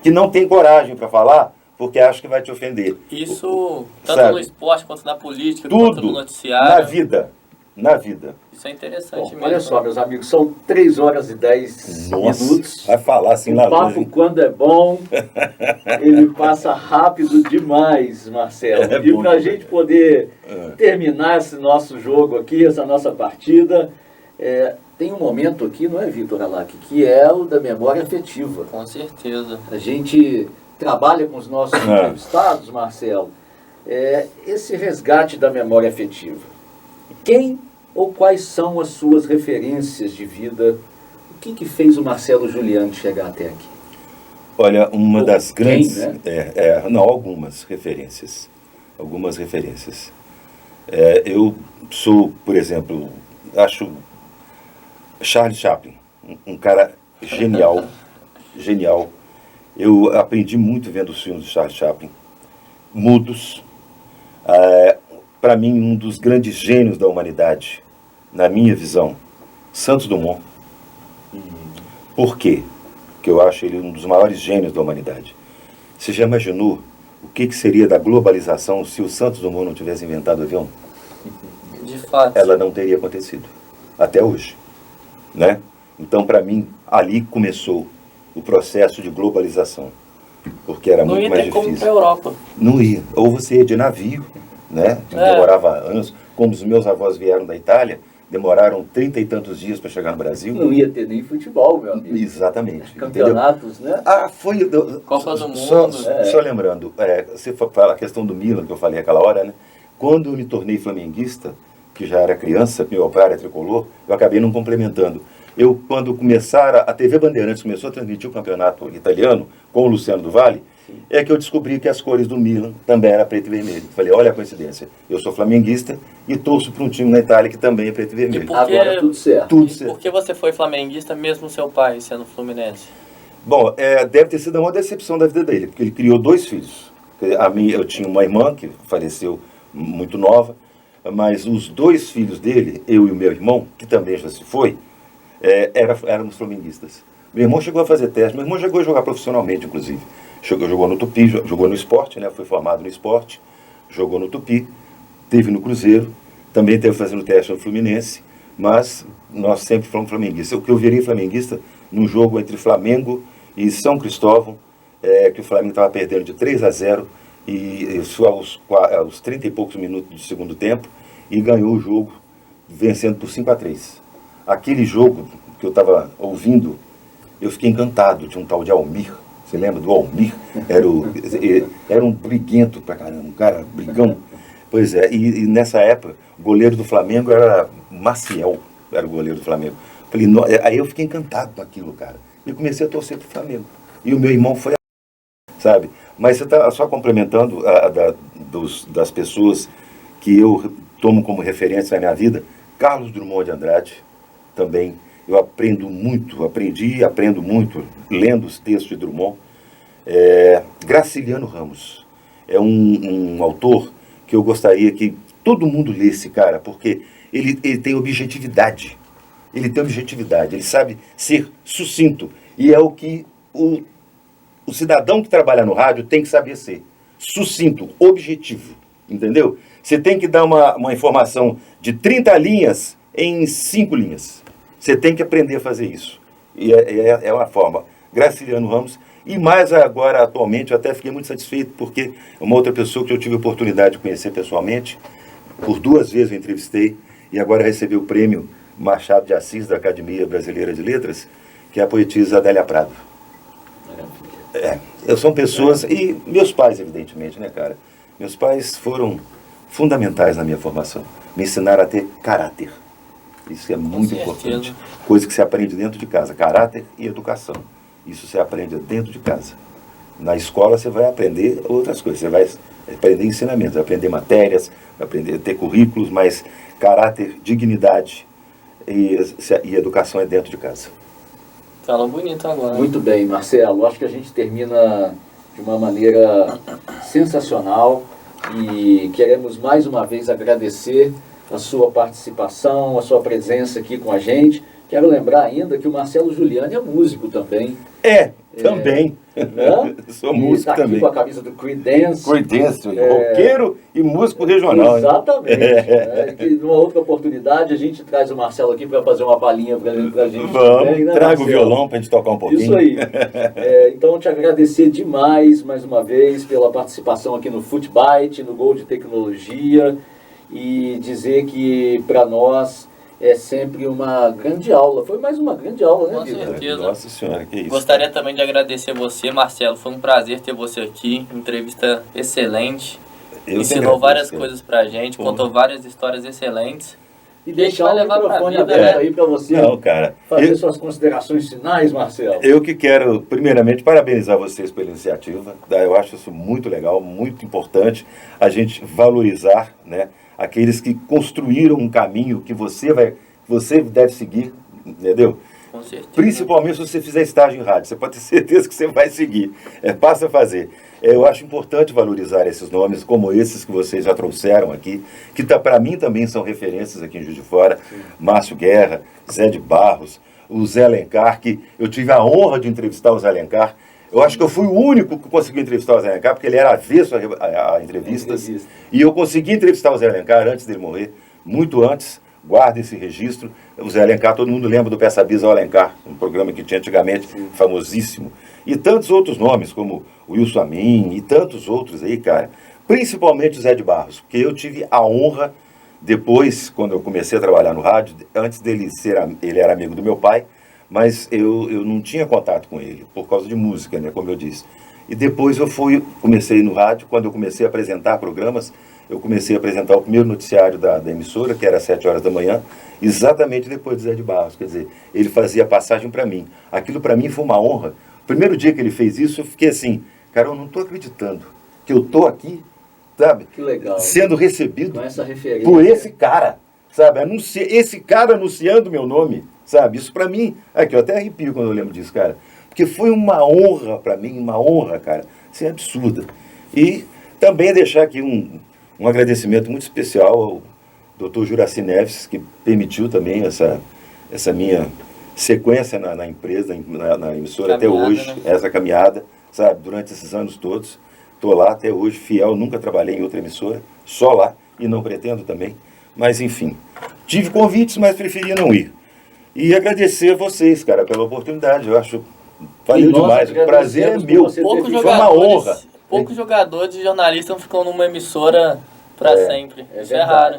Speaker 3: Que não tem coragem para falar, porque acha que vai te ofender.
Speaker 2: Isso, tanto no esporte, quanto na política, quanto no noticiário.
Speaker 3: Na vida. na vida.
Speaker 2: Isso é interessante mesmo.
Speaker 1: Olha só, meus amigos, são 3 horas e 10 minutos.
Speaker 3: Vai falar assim
Speaker 1: o
Speaker 3: na
Speaker 1: papo,
Speaker 3: luz,
Speaker 1: quando é bom, ele passa rápido demais, Marcelo. E para a gente poder terminar esse nosso jogo aqui, essa nossa partida, tem um momento aqui, não é, Vitor Alac, que é o da memória afetiva.
Speaker 2: Com certeza.
Speaker 1: A gente trabalha com os nossos entrevistados, Marcelo, esse resgate da memória afetiva. Quem ou quais são as suas referências de vida? O que fez o Marcelo Giuliani chegar até aqui?
Speaker 3: Olha, uma das grandes...
Speaker 1: Né?
Speaker 3: Algumas referências. Algumas referências. Eu sou, por exemplo, acho Charlie Chaplin, um cara genial, genial. Eu aprendi muito vendo os filmes de Charlie Chaplin, mudos. Para mim, um dos grandes gênios da humanidade, na minha visão, Santos Dumont. Por quê? Porque eu acho ele um dos maiores gênios da humanidade. Você já imaginou o que seria da globalização se o Santos Dumont não tivesse inventado o avião?
Speaker 2: De fato.
Speaker 3: Ela não teria acontecido, até hoje. Né? Então, para mim, ali começou o processo de globalização. Porque era muito mais difícil.
Speaker 2: Não ia ter como para a Europa.
Speaker 3: Não ia. Ou você ia de navio, né? Demorava anos. Como os meus avós vieram da Itália, demoraram 30 e tantos dias para chegar no Brasil.
Speaker 1: Não ia ter nem futebol, meu amigo.
Speaker 3: Exatamente.
Speaker 1: Campeonatos, entendeu?
Speaker 3: né? Foi...
Speaker 2: Copa do Mundo.
Speaker 3: Só lembrando, você fala a questão do Milan, que eu falei aquela hora, né? Quando eu me tornei flamenguista, que já era criança, meu pai era tricolor, eu acabei não complementando. Quando começaram, a TV Bandeirantes começou a transmitir o campeonato italiano com o Luciano do Vale, é que eu descobri que as cores do Milan também eram preto e vermelho. Falei, olha a coincidência, eu sou flamenguista e torço para um time na Itália que também é preto e vermelho.
Speaker 1: Agora tudo certo.
Speaker 3: Tudo certo.
Speaker 2: Por que você foi flamenguista mesmo seu pai sendo fluminense?
Speaker 3: Bom, deve ter sido uma decepção da vida dele, porque ele criou 2 filhos. Eu tinha uma irmã que faleceu muito nova, mas os 2 filhos dele, eu e o meu irmão, que também já se foi, éramos flamenguistas. Meu irmão chegou a fazer teste, meu irmão chegou a jogar profissionalmente, inclusive. Jogou no Tupi, jogou no Sport, né? Foi formado no Sport, jogou no Tupi, teve no Cruzeiro, também teve fazendo teste no Fluminense, mas nós sempre fomos flamenguistas. O que eu virei flamenguista num jogo entre Flamengo e São Cristóvão, que o Flamengo estava perdendo de 3-0, e aos 30 e poucos minutos do segundo tempo, e ganhou o jogo, vencendo por 5-3. Aquele jogo que eu estava ouvindo, eu fiquei encantado de um tal de Almir. Você lembra do Almir? Era um briguento pra caramba, um cara brigão. Pois é, e nessa época, o goleiro do Flamengo era Maciel, era o goleiro do Flamengo. Aí eu fiquei encantado com aquilo, cara. E comecei a torcer pro Flamengo. E o meu irmão foi, sabe? Mas você está só complementando das pessoas que eu tomo como referência na minha vida. Carlos Drummond de Andrade, também. Eu aprendi e aprendo muito lendo os textos de Drummond. Graciliano Ramos é um autor que eu gostaria que todo mundo lesse, cara, porque ele tem objetividade. Ele tem objetividade, ele sabe ser sucinto. E é o que o cidadão que trabalha no rádio tem que saber ser. Sucinto, objetivo, entendeu? Você tem que dar uma informação de 30 linhas em 5 linhas. Você tem que aprender a fazer isso. E é uma forma. Graciliano Ramos. E mais agora, atualmente, eu até fiquei muito satisfeito, porque uma outra pessoa que eu tive a oportunidade de conhecer pessoalmente, por 2 vezes eu entrevistei, e agora recebeu o prêmio Machado de Assis, da Academia Brasileira de Letras, que é a poetisa Adélia Prado. São pessoas, e meus pais, evidentemente, né, cara? Meus pais foram fundamentais na minha formação. Me ensinaram a ter caráter. Isso é muito importante. Coisa que você aprende dentro de casa. Caráter e educação. Isso você aprende dentro de casa. Na escola você vai aprender outras coisas. Você vai aprender ensinamentos, vai aprender matérias, vai aprender a ter currículos, mas caráter, dignidade e educação é dentro de casa.
Speaker 2: Fala bonito agora.
Speaker 1: Muito bem, Marcelo. Acho que a gente termina de uma maneira sensacional e queremos mais uma vez agradecer a sua participação, a sua presença aqui com a gente. Quero lembrar ainda que o Marcelo Giuliani é músico também.
Speaker 3: Também.
Speaker 1: Né?
Speaker 3: Sou músico
Speaker 1: tá
Speaker 3: também.
Speaker 1: Aqui com a camisa do Creedence.
Speaker 3: Creedence, roqueiro e músico regional.
Speaker 1: Exatamente. Né? Que numa outra oportunidade a gente traz o Marcelo aqui para fazer uma palhinha para a gente.
Speaker 3: Vamos, também, né, traga o violão para a gente tocar um pouquinho.
Speaker 1: Isso aí. Então, te agradecer demais, mais uma vez, pela participação aqui no FootByte, no Gol de Tecnologia, e dizer que para nós é sempre uma grande aula. Foi mais uma grande aula, né, Vitor?
Speaker 2: Com certeza.
Speaker 3: Nossa Senhora, que isso.
Speaker 2: Gostaria também de agradecer você, Marcelo. Foi um prazer ter você aqui. Entrevista excelente. Ensinou várias coisas pra gente, contou várias histórias excelentes.
Speaker 1: E deixar o microfone aberto aí para você fazer suas considerações finais, Marcelo.
Speaker 3: Eu que quero, primeiramente, parabenizar vocês pela iniciativa. Eu acho isso muito legal, muito importante a gente valorizar, né, aqueles que construíram um caminho que você deve seguir, entendeu?
Speaker 2: Com certeza.
Speaker 3: Principalmente se você fizer estágio em rádio, você pode ter certeza que você vai seguir. Passa a fazer. Eu acho importante valorizar esses nomes, como esses que vocês já trouxeram aqui, que para mim também são referências aqui em Juiz de Fora. Sim. Márcio Guerra, Zé de Barros, o Zé Alencar, que eu tive a honra de entrevistar o Zé Alencar. Eu acho que eu fui o único que conseguiu entrevistar o Zé Alencar, porque ele era avesso a entrevistas. E eu consegui entrevistar o Zé Alencar antes dele morrer, muito antes. Guarda esse registro. O Zé Alencar, todo mundo lembra do Peça Bis ao Alencar, um programa que tinha antigamente, famosíssimo. E tantos outros nomes, como o Wilson Amin e tantos outros aí, cara. Principalmente o Zé de Barros, porque eu tive a honra, depois, quando eu comecei a trabalhar no rádio, antes dele ele era amigo do meu pai, mas eu não tinha contato com ele, por causa de música, né, como eu disse. E depois comecei no rádio, quando eu comecei a apresentar programas, eu comecei a apresentar o primeiro noticiário da emissora, que era às 7 horas da manhã, exatamente depois do Zé de Barros. Quer dizer, ele fazia a passagem para mim. Aquilo para mim foi uma honra. O primeiro dia que ele fez isso, eu fiquei assim, cara, eu não estou acreditando que eu estou aqui, sabe?
Speaker 1: Que legal.
Speaker 3: Sendo recebido
Speaker 1: com essa referência
Speaker 3: por esse cara, sabe? Esse cara anunciando meu nome, sabe? Isso para mim, aqui eu até arrepio quando eu lembro disso, cara. Porque foi uma honra para mim, uma honra, cara, assim, absurda. E também deixar aqui um agradecimento muito especial ao Dr. Juraci Neves, que permitiu também essa minha sequência na empresa, na emissora até hoje, né? Essa caminhada, sabe, durante esses anos todos. Estou lá até hoje, fiel, nunca trabalhei em outra emissora, só lá, e não pretendo também. Mas, enfim, tive convites, mas preferi não ir. E agradecer a vocês, cara, pela oportunidade, eu acho, valeu demais, o prazer é meu, foi uma honra.
Speaker 2: Poucos jogadores e jornalistas ficam numa emissora para sempre. Isso é raro.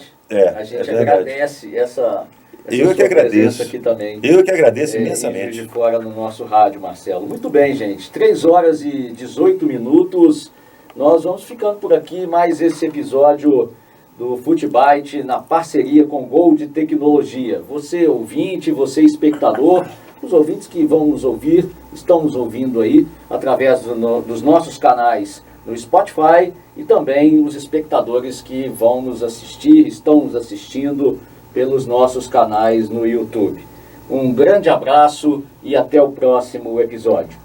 Speaker 1: A gente agradece essa
Speaker 3: eu que agradeço
Speaker 1: aqui também.
Speaker 3: Eu que agradeço imensamente.
Speaker 1: De fora no nosso rádio, Marcelo. Muito bem, gente. 3 horas e 18 minutos. Nós vamos ficando por aqui. Mais esse episódio do FootByte na parceria com o Gol de Tecnologia. Você ouvinte, você espectador, os ouvintes que vão nos ouvir, estão nos ouvindo aí através dos nossos canais no Spotify e também os espectadores que vão nos assistir, estão nos assistindo pelos nossos canais no YouTube. Um grande abraço e até o próximo episódio.